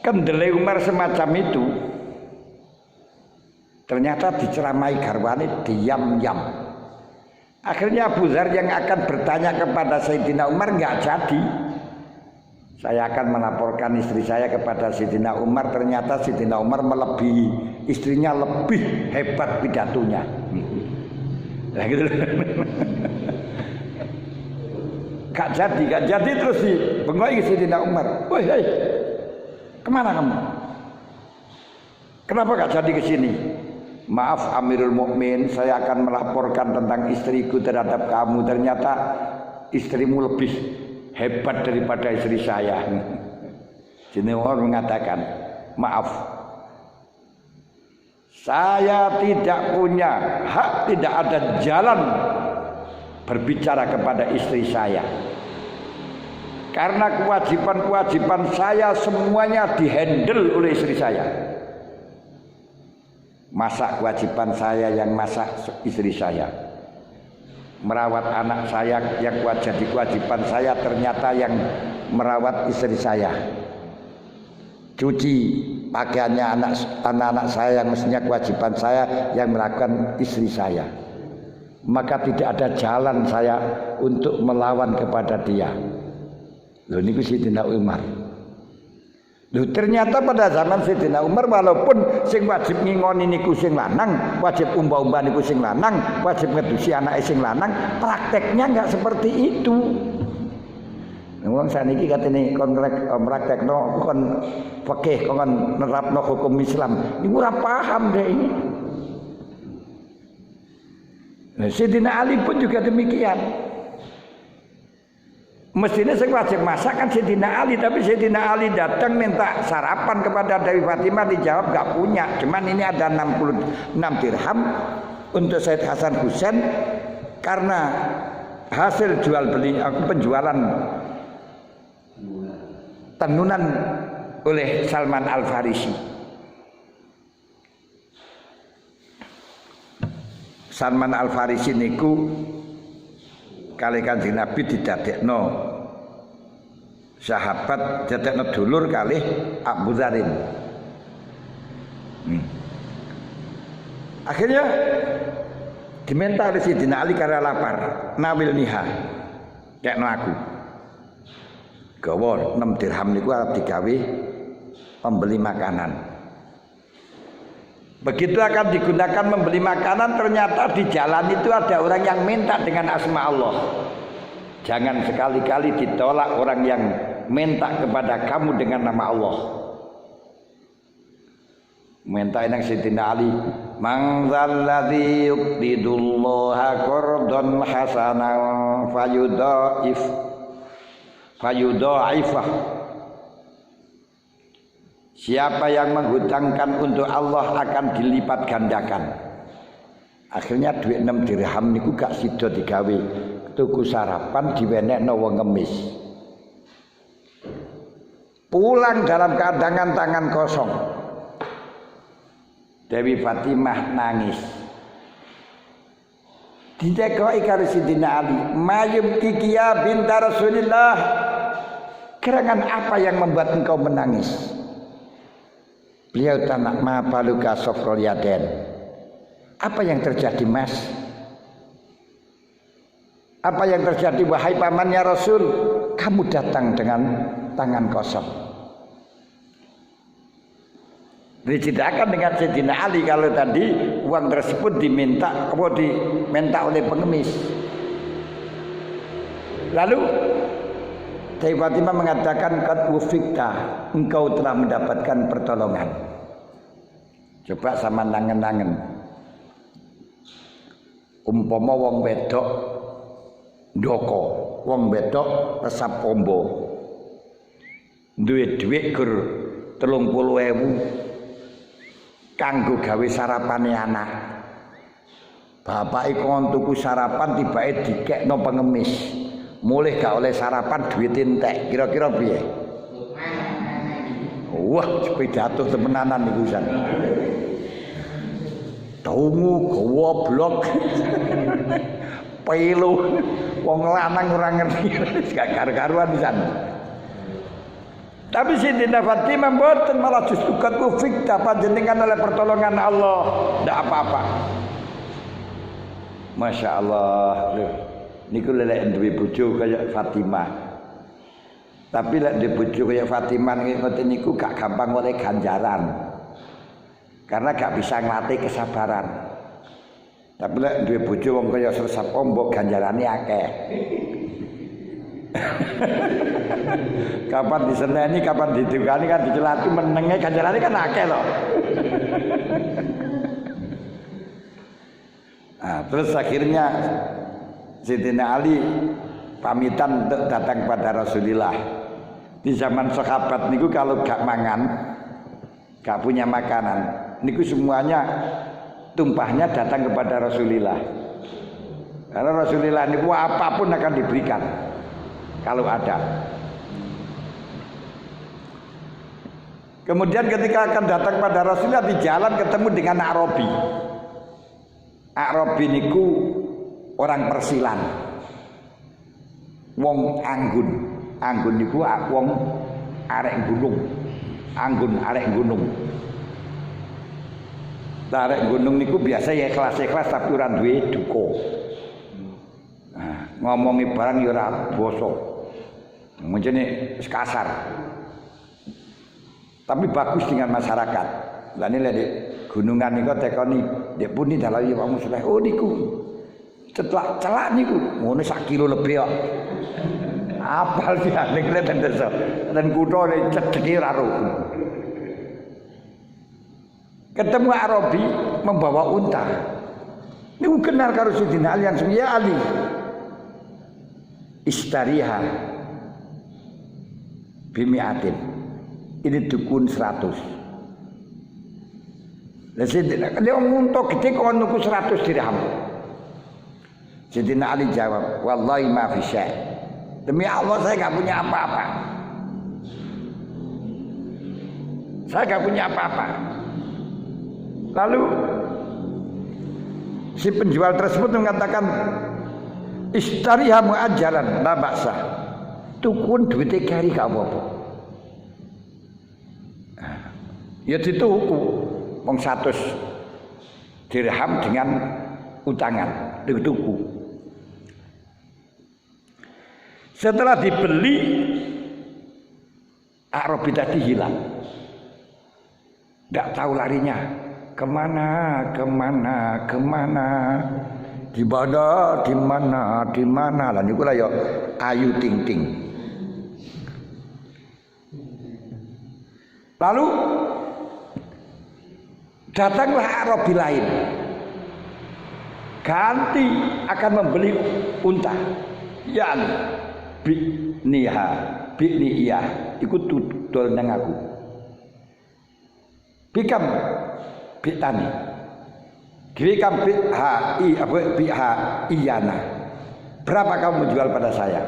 kendele Umar semacam itu ternyata diceramai garwane diam-diam. Akhirnya Abu Dzar yang akan bertanya kepada Sayyidina Umar enggak jadi. Saya akan melaporkan istri saya kepada Sayyidina Umar, ternyata Sayyidina Umar melebihi istrinya, lebih hebat pidatonya. Nah, gitu. Gak jadi terus sih bengoi Sayyidina Umar. Woi, hey, kemana kamu? Kenapa gak jadi ke sini? Maaf Amirul Mukmin, saya akan melaporkan tentang istriku terhadap kamu. Ternyata istrimu lebih hebat daripada istri saya. Jadi orang mengatakan, maaf, saya tidak punya hak, tidak ada jalan berbicara kepada istri saya. Karena kewajiban-kewajiban saya semuanya dihandle oleh istri saya. Masak kewajiban saya yang masak istri saya. Merawat anak saya yang jadi kewajiban saya ternyata yang merawat istri saya. Cuci pakaiannya anak-anak saya yang mestinya kewajiban saya yang melakukan istri saya. Maka tidak ada jalan saya untuk melawan kepada dia. Loh niku Sayyidina Umar. Loh ternyata pada zaman Sayyidina Umar walaupun sing wajib ngingoni niku sing lanang, wajib umba-umba niku sing lanang, wajib ngedusi anake sing lanang, prakteknya enggak seperti itu. Wong saniki katene kon praktekno kon fikih kon nerapno hukum Islam. Niku ora paham deh ini. Nah, Sayyidina Ali pun juga demikian. Mestinya yang wajib masak kan Sayyidina Ali, tapi Sayyidina Ali datang minta sarapan kepada Dewi Fatimah, dijawab gak punya. Cuman ini ada 66 dirham untuk Said Hasan Husain karena hasil jual beli penjualan tenunan oleh Salman Al Farisi. Salman Al Farisi niku kali Kanjeng Nabi didadekno sahabat, didadekno dulur kali Abu Dzarin. Akhirnya diminta oleh Sayyidina Ali karena lapar, nawil niha, kekno aku. Gawa 6 dirham niku arep digawe pembeli makanan. Begitu akan digunakan membeli makanan, ternyata di jalan itu ada orang yang minta dengan asma Allah. Jangan sekali-kali ditolak orang yang minta kepada kamu dengan nama Allah. Minta yang Sayyidina Ali, man dzalladzi yuqridullaha qardan hasanan fayudha'ifah. Siapa yang menghutangkan untuk Allah akan dilipat gandakan. Akhirnya duit 6 dirham niku gak sida digawe tuku sarapan, diwenekno wong ngemis. Pulang dalam keadaan tangan kosong. Dewi Fatimah nangis. Ditekoki karo Sayyidina Ali, "Mayum kikiya binta Rasulillah. Gerangan apa yang membuat engkau menangis?" Beliau tanya, "Ma baluka sofrol yaden." Apa yang terjadi, Mas? Apa yang terjadi wahai pamannya Rasul? Kamu datang dengan tangan kosong. Diceritakan dengan Sayyidina Ali kalau tadi uang tersebut diminta oleh pengemis. Lalu Dewi Fatimah mengatakan, "Qad wufikta, engkau telah mendapatkan pertolongan." Coba sama nangen-nangen. Umpama wong wedok ndoko, wong wedok resap ombo. Duwe dhuwit gur 30.000 kanggo gawe sarapane anak. Bapake kon tuku sarapan tibake dikekno pengemis. Mulih gak oleh sarapan duit entek. Kira-kira piye? Wah, pidato temenanan niku san. Dungu goblok. Pelu wong lanang ora ngerti gak karu-karuan pisan. Tapi Sayyidina Fatimah mboten, malah justru kufik panjenengan oleh pertolongan Allah, ndak apa-apa. Masya Allah, niku lelek duwe bojo kaya Fatimah. Tapi lek duwe bojo kaya Fatimah ngoten niku gak gampang oleh ganjaran. Karena gak bisa nglatih kesabaran. Tapi lek duwe bojo wong kaya Sresap Ombok ganjarane akeh. Kapan diseneni, kapan didugani kan dicelati menenge ganjarane kan akeh loh. Nah, terus akhirnya Sayyidina Ali pamitan untuk datang pada Rasulullah. Di zaman sahabat niku kalau gak mangan, gak punya makanan, niku semuanya tumpahnya datang kepada Rasulullah. Karena Rasulullah niku apapun akan diberikan kalau ada. Kemudian ketika akan datang pada Rasulullah di jalan ketemu dengan Arabi. Arabi niku orang persilan. Wong Anggun. Anggun niku wong arek gunung. Anggun arek gunung. Arek gunung niku biasa ya ikhlas-ikhlas tapi ora duwe duka. Nah, ngomongi barang ya ora basa. Menjene kasar. Tapi bagus dengan masyarakat. Lah ini lek gunungan niku tekoni ndek pundi dalan ya Pak Muslim. Oh niku. Celak niku ngono sak kilo lebih kok. Apal dia nek ten desa. Dan kutho nek cedheki ora ruku. Ketemu Arabi membawa unta. Niku kenal karo Sayyidina Ali langsung, ya Ali. Istariha bimiatin. Ini dukun 100. Lah Sayyidina Ali unta gede kok nuku 100 dirham. Sayyidina Ali jawab, wallahi ma fi syai'. Demi Allah saya enggak punya apa-apa. Saya enggak punya apa-apa. Lalu si penjual tersebut mengatakan, istariha mu'ajjalan la ba'sa. Tukun duwite kari gak apa-apa. Ya dituku wong 100 dirham dengan utangan, dituku. Setelah dibeli, Arabi tadi hilang. Tidak tahu larinya kemana, di mana. Lah niku lah ya Ayu Ting Ting. Lalu datanglah Arabi lain, ganti akan membeli unta. Ya bi'niyah ikut tudol nang aku. Bikam bitani. Bikam biha iyana. Berapa kamu menjual pada saya?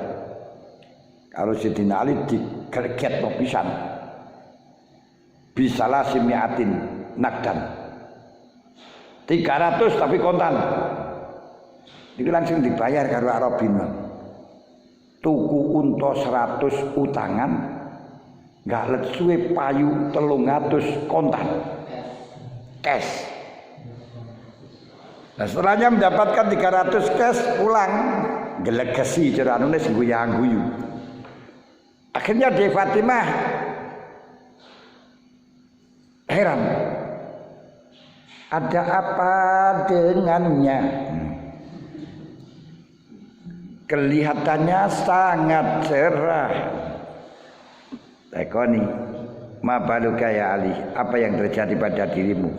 Kalau Sayyidina Ali digerget pisan. Bisalah simiatin nakdan. 300 tapi kontan. Itu langsung dibayar karo Arabi. Tuku unta 100 utangan, enggak let suwe payu 300 kontan. Cash. Nah, setelahnya mendapatkan 300 cash pulang, gelegesi ceranune sing guyu-guyu. Akhirnya Dek Fatimah heran. Ada apa dengannya? Kelihatannya sangat cerah. Tekoni, ma baluka ya Ali, apa yang terjadi pada dirimu?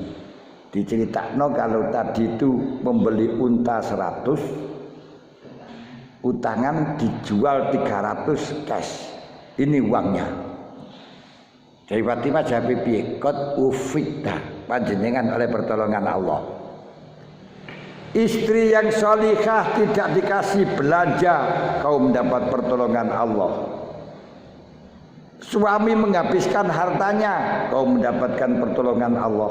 Diceritakno kalau tadi itu membeli unta 100, utangan dijual 300 cash. Ini uangnya. Jadi Fatimah jawab piye? Qad ufidda, panjenengan oleh pertolongan Allah. Istri yang sholihah tidak dikasih belanja, kau mendapat pertolongan Allah. Suami menghabiskan hartanya, kau mendapatkan pertolongan Allah.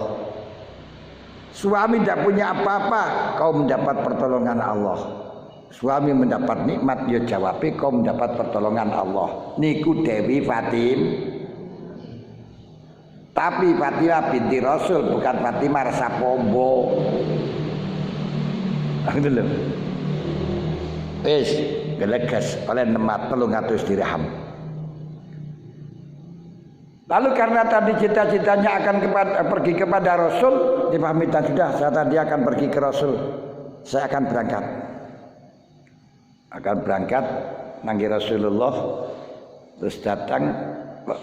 Suami tidak punya apa-apa, kau mendapat pertolongan Allah. Suami mendapat nikmat, ya jawab, kau mendapat pertolongan Allah. Niku Dewi Fatim. Tapi Fatimah binti Rasul, bukan Fatimah rasa pombo. Gitu loh. Wis geleges oleh 300 dirham. Lalu karena tadi cita-citanya akan pergi kepada Rasul, dipamitan sudah, saya tadi akan pergi ke Rasul. Saya akan berangkat. Akan berangkat nanggi Rasulullah. Terus datang,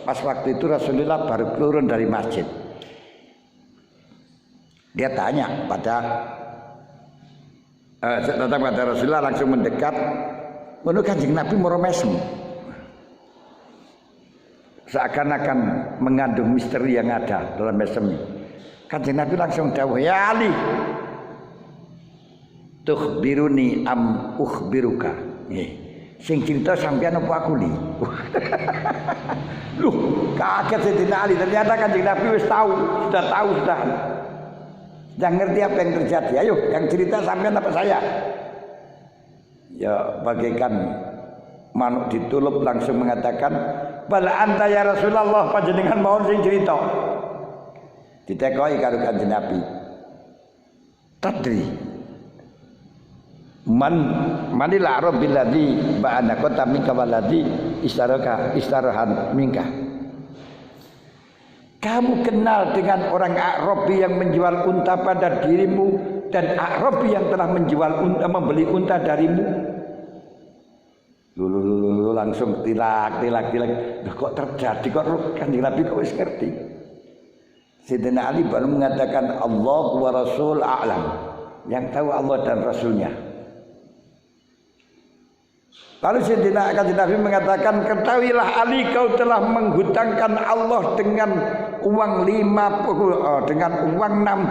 pas waktu itu Rasulullah baru turun dari masjid. Dia tanya datang pada Rasulullah, langsung mendekat. Menurut Kanjeng Nabi meromesem. Seakan-akan mengandung misteri yang ada dalam mesem. Kanjeng Nabi langsung dawuh, ya Ali, tukhbiruni am ukhbiruka. Sing cerita sampean apa aku li? Loh, kaget Sayyidina Ali, ternyata Kanjeng Nabi wis tahu, sudah ngerti apa yang terjadi. Ayo, yang cerita sampean apa saya? Ya, bagaikan manuk ditulup langsung mengatakan, bala anta ya Rasulullah, panjenengan mohon sing cerita. Ditekoi karo Kanjeng Nabi. Tadri manil arabil ladzi ba'ana kota minka waladzi istarahan minka. Kamu kenal dengan orang Arabi yang menjual unta pada dirimu dan Arabi yang telah menjual unta, membeli unta darimu? Lulu langsung tilak. Kok terjadi, kok Kanjeng Nabi kok wis ngerti. Sayyidina Ali baru mengatakan Allah wa Rasul a'lam. Yang tahu Allah dan Rasulnya. Lalu Sayyidina Kanjeng Nabi mengatakan, ketahuilah Ali, kau telah menghutangkan Allah dengan uang 6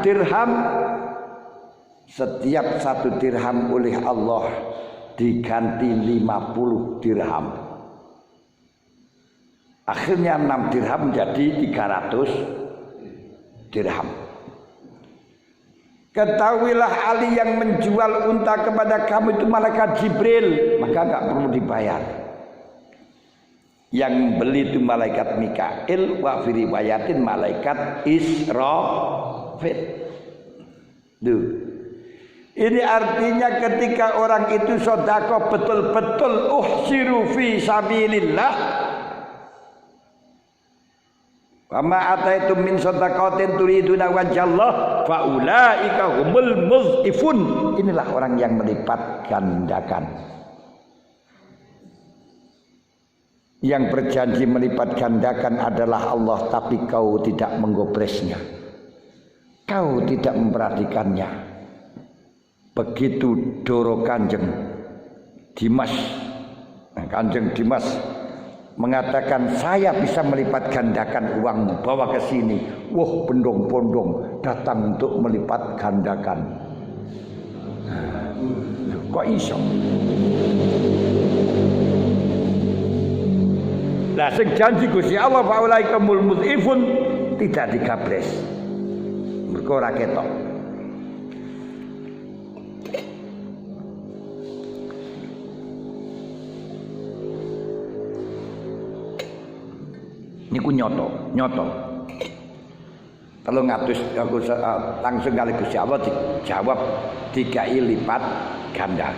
dirham. Setiap 1 dirham oleh Allah diganti 50 dirham. Akhirnya 6 dirham menjadi 300 dirham. Ketahuilah Ali yang menjual unta kepada kamu itu malaikat Jibril, maka enggak perlu dibayar. Yang beli itu malaikat Mikail, wa fi riwayatin malaikat Israfil. Duh. Ini artinya ketika orang itu sedekah betul-betul uhsiru fi sabilillah. Wa ma ataitum min shadaqatin turiduna wajhallah fa ulaika humul mudhifun. Inilah orang yang melipat gandakan. Yang berjanji melipat gandakan adalah Allah, tapi kau tidak menggobresnya. Kau tidak memperhatikannya. Begitu Doro Kanjeng Dimas, Kanjeng Dimas mengatakan saya bisa melipat gandakan uangmu, bawa ke sini. Wah, bondong-bondong datang untuk melipat gandakan. Kok iso? Lah sing janji Gusti Allah fa ulaikumul mudhifun tidak digabres. Mergo ora ketok. Niku nyoto. 300 aku langsung kali Gusti Allah dijawab 3 lipat ganda.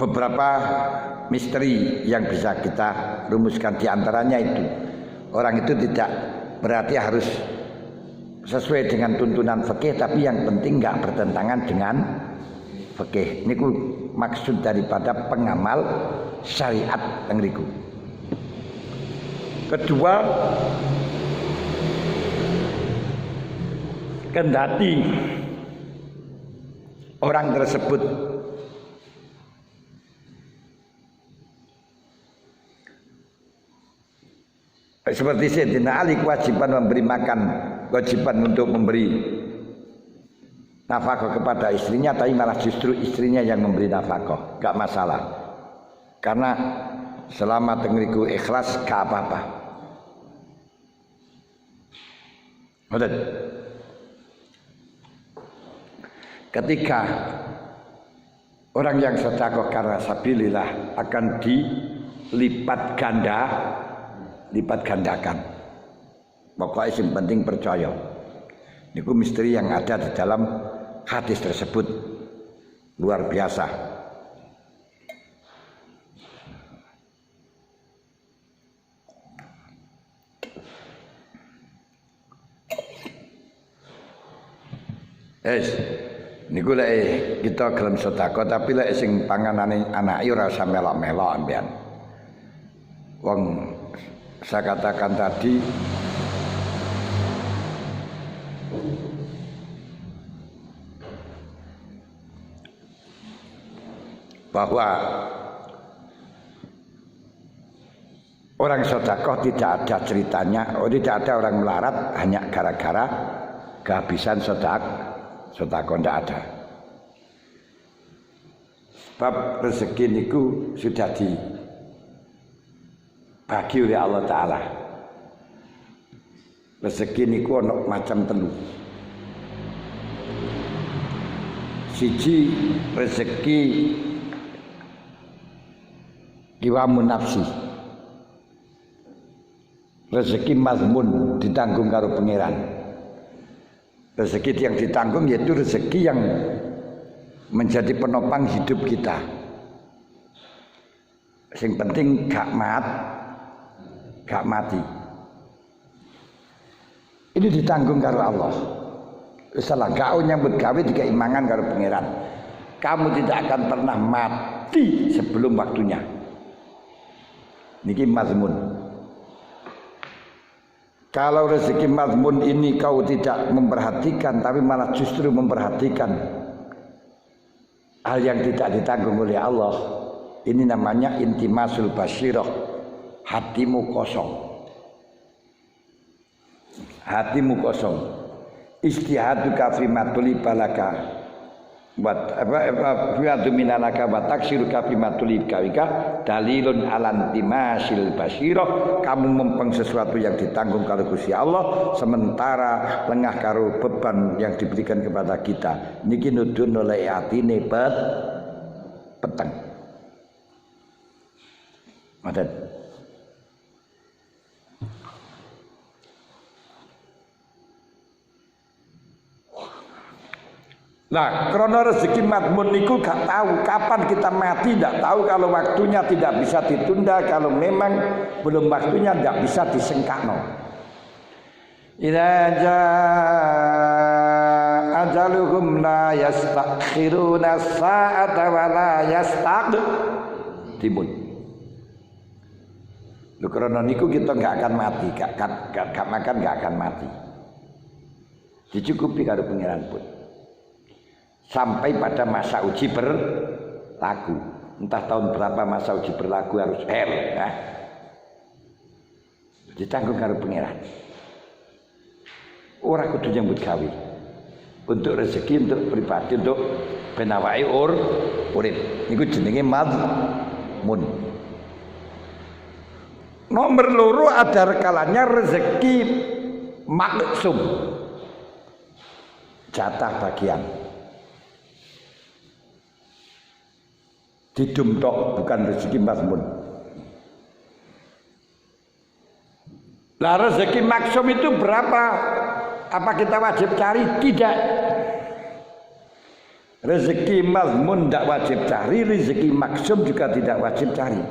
Beberapa misteri yang bisa kita rumuskan, diantaranya itu orang itu tidak berarti harus sesuai dengan tuntunan fikih, tapi yang penting enggak bertentangan dengan fikih. Niku maksud daripada pengamal syariat ngriku. Kedua, kendati orang tersebut seperti Sayyidina Ali kewajiban memberi makan, kewajiban untuk memberi nafkah kepada istrinya, tapi malah justru istrinya yang memberi nafkah, gak masalah. Karena selama tengriku ikhlas gak apa-apa. Betul. Ketika orang yang sedekah karena sabilillah akan dilipat gandakan. Pokoknya yang penting percaya. Itu misteri yang ada di dalam hadis tersebut luar biasa. Niku lek kita gelem sedekah tapi lek sing panganane anake ora usah melok-melok ambean. Wong saya katakan tadi bahwa orang sedekah tidak ada ceritanya, tidak ada orang melarat hanya gara-gara kehabisan sedekah tidak ada. Sebab rezeki niku sudah dibagi oleh Allah Ta'ala. Rezeki niku ono macam telu. Siji rezeki kiwamun nafsi. Rezeki mazmun ditanggung karo pangeran. Rezeki yang ditanggung yaitu rezeki yang menjadi penopang hidup kita. Yang penting gak mati. Ini ditanggung karo Allah. Salah kau nyambut gawe dikeimangan karo pangeran. Kamu tidak akan pernah mati sebelum waktunya. Niki mazmun. Kalau rezeki mazmun ini kau tidak memperhatikan, tapi malah justru memperhatikan hal yang tidak ditanggung oleh Allah, ini namanya intimasul basyirah, hatimu kosong. Hatimu kosong. Istihaduka fi matuli balaka Fi'adu minalaka wa taksiruka fimatulib kawika dalilun alantimasil basyirah. Kamu mempeng sesuatu yang ditanggung kalau Gusti Allah, sementara lengah karo beban yang diberikan kepada kita. Niki nudun oleh atine peteng. Madan. Nah, karena rezeki mazmun niku gak tahu kapan kita mati, tidak tahu. Kalau waktunya tidak bisa ditunda, kalau memang belum waktunya tidak bisa disengkakno. Idza jaa ajaluhum la yastakhiruna sa'ata wa la yastaqdimun. Lho karena niku kita gak akan mati, gak makan gak akan mati. Dicukupi karo pangeran pun. Sampai pada masa uji berlaku, entah tahun berapa masa uji berlaku harus ditanggung karo pangeran. Ora kudu nyambut gawe untuk rezeki, untuk pribadi, untuk benawai urip. Niku jenenge mazmun. Nomor loro ada kalanya rezeki maksum, jatah bagian. Didum tok, bukan rezeki mazmun. Lah rezeki maksum itu berapa? Apa kita wajib cari? Tidak. Rezeki mazmun tidak wajib cari, rezeki maksum juga tidak wajib cari.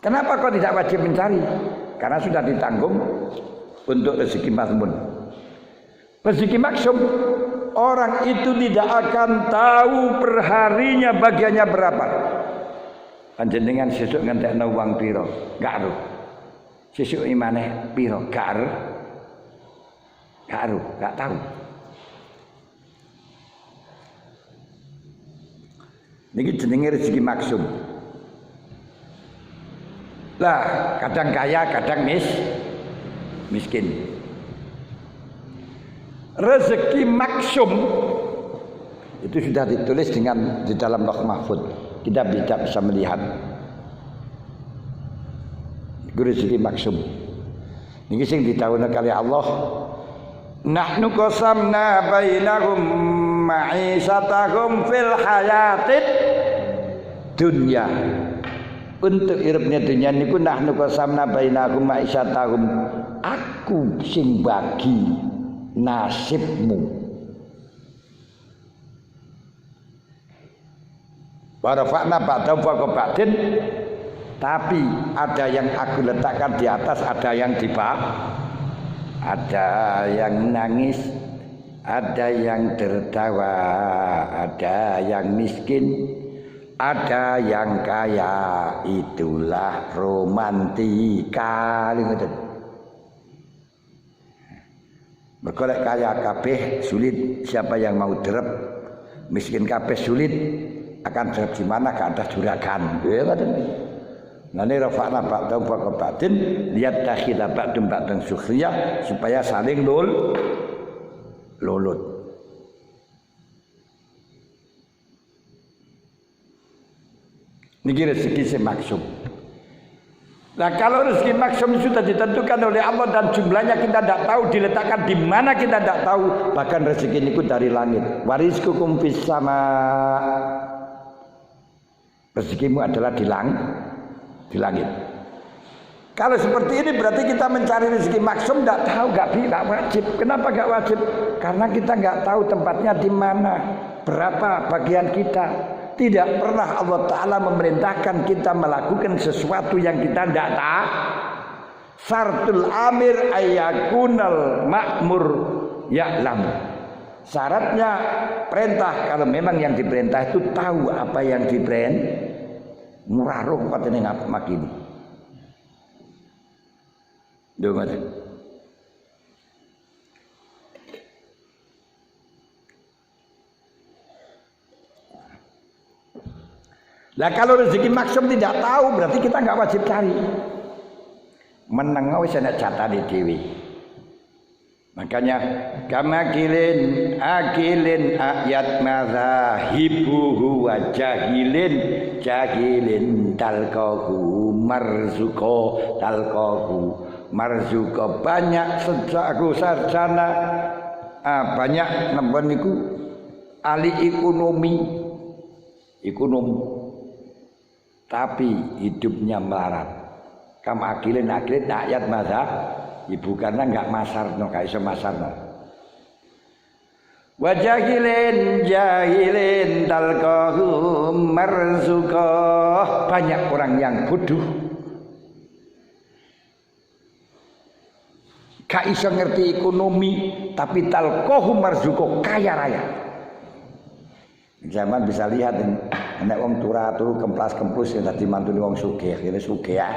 Kenapa kok tidak wajib mencari? Karena sudah ditanggung untuk rezeki mazmun. Rezeki maksum, orang itu tidak akan tahu perharinya bagiannya berapa. Panjenengan sesuk ngentekno uang piro? Gak ero. Sesuk imane piro? Gak ero. Gak tahu. Niki jenenge rezeki maksum. Lah, kadang kaya, kadang miskin. Rezeki maksum itu sudah ditulis di dalam Lauh Mahfuz. Kita tidak bisa melihat. Itu rezeki maksum. Niki sing ditawuhna kali Allah. Nahnu qasamna bainahum ma'isatahum fil hayatid dunya. Untuk hirupnya dunia niku nahnu qasamna bainahum ma'isatahum. Aku sing bagi nasibmu. Wa rafa'na ba'dahum fawqa ba'din. Tapi ada yang aku letakkan di atas, ada yang di bawah. Ada yang nangis, ada yang tertawa, ada yang miskin, ada yang kaya. Itulah romantika. Berkolek kaya kabeh sulit, siapa yang mau derep? Miskin kabeh sulit, akan derep di mana? Ke atas juragan. Nanti rafa'na ba'dahum fawqa ba'din liyattakhidha ba'dum ba'dan sukhriya, supaya saling lulut. Niki rezeki sing maksum. Nah, kalau rezeki maksum sudah ditentukan oleh Allah dan jumlahnya kita tidak tahu, diletakkan di mana kita tidak tahu, bahkan rezeki niku dari langit. Warizqukum fis sama. Rezekimu adalah di langit. Kalau seperti ini berarti kita mencari rezeki maksum tidak tahu, tidak wajib. Kenapa tidak wajib? Karena kita nggak tahu tempatnya di mana, berapa bagian kita. Tidak pernah Allah Ta'ala memerintahkan kita melakukan sesuatu yang kita tidak tahu. Syartul amir ayakunal makmur ya'lamu. Syaratnya perintah, kalau memang yang diperintah itu tahu apa yang diperintah. Murah roh patene ngap makini. Lho ngoten. Lah kalau rezeki maksum tidak tahu, berarti kita enggak wajib cari. Meneng wis enak jatane dhewe. Makanya kamakilin akilin ayat madzahibuhu wa jahilin talqahu marzuko banyak sejago sarjana banyak nembon niku ahli ekonomi tapi hidupnya melarat. Kamakilin ayat madzhab ibu karena enggak masarno, gak iso masarno. Wa jahilin talqahu marzuqa. Banyak orang yang bodoh, gak iso ngerti ekonomi, tapi talqahu marzuqa, kaya raya. Zaman bisa lihat nek wong turu kemplas-kempus yang dadi mantune wong sugih, kene sugih ya.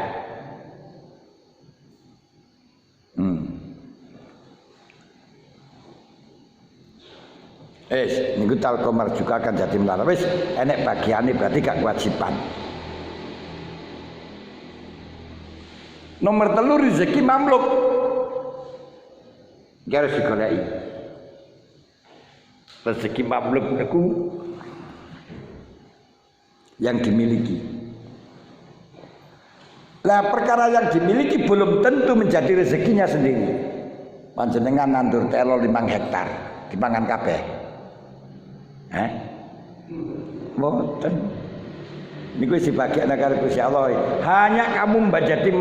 Niku talqomar juga akan jadi melarat. Wis enek bagiane berarti gak kewajiban. Nomor 3 rezeki mamluk. Harus digoleki. Rezeki mamluk niku yang dimiliki. Lah perkara yang dimiliki belum tentu menjadi rezekinya sendiri. Panjenengan nandur telo 5 hektar, dipangan kabeh. Mboten. Niku dibagi karo Gusti Allah. Hanya kamu menjadi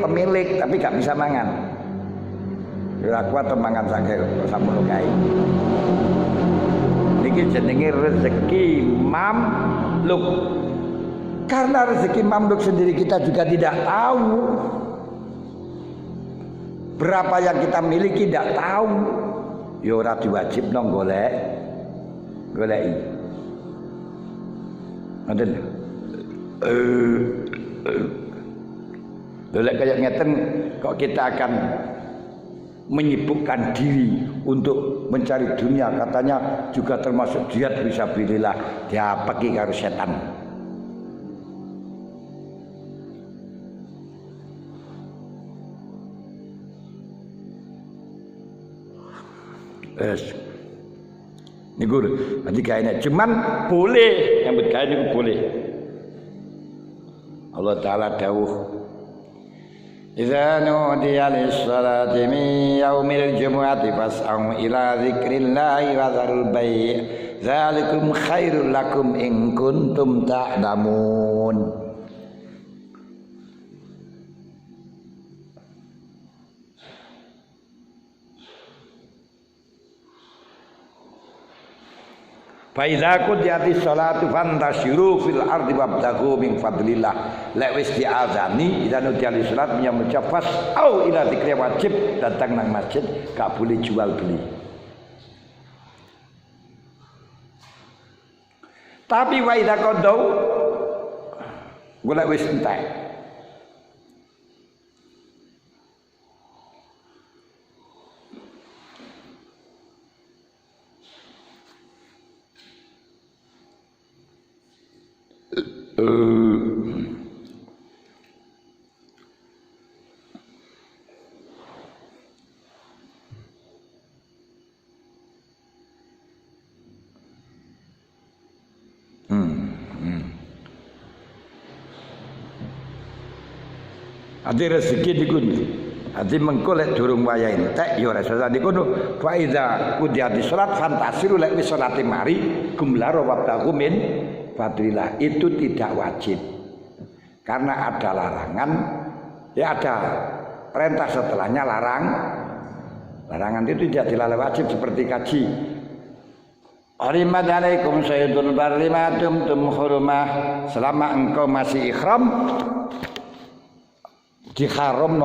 pemilik, tapi gak bisa mangan. Ora kuat mangan sakit samono kae. Niki jenenge rezeki mamluk. Karena rezeki mamluk sendiri kita juga tidak tahu. Berapa yang kita miliki tidak tahu. Ya ora diwajibno goleki. Ngoten. Lek kayak ngeten kok kita akan menyibukkan diri untuk mencari dunia, katanya juga termasuk jihad fisabilillah, dia pergi karo setan. Niku nanti kayaknya cuman boleh yang berkait niku boleh. Allah Ta'ala dawuh Idza nudiya lis-salati min yaumil jumu'ati fas'au ila dzikrillahi wa dzarul bai' dzalikum khairul lakum in kuntum ta'lamun. Fa idza qudiyatish sholatu fantashiru fil ardi wabtaghu min fadlillah. Lek wis diazani idza nudiya lis sholat menyamujafas au ila dzikri wajib datang nang masjid, gak boleh jual beli. Tapi wa idza qadau golek wis entek. Ati rezeki niku ati mengko lek durung wayah entek ya ora sesat niku fa iza qudiyati salat fantasiru lek wis salate mari gumlaro wabtahu min fadillah. Itu tidak wajib karena ada larangan, ya ada perintah setelahnya larangan itu tidak dilalui wajib seperti kaji. Harimat alaikum sayyidul barri ma dumtum hurumah, selama engkau masih ihram diharamno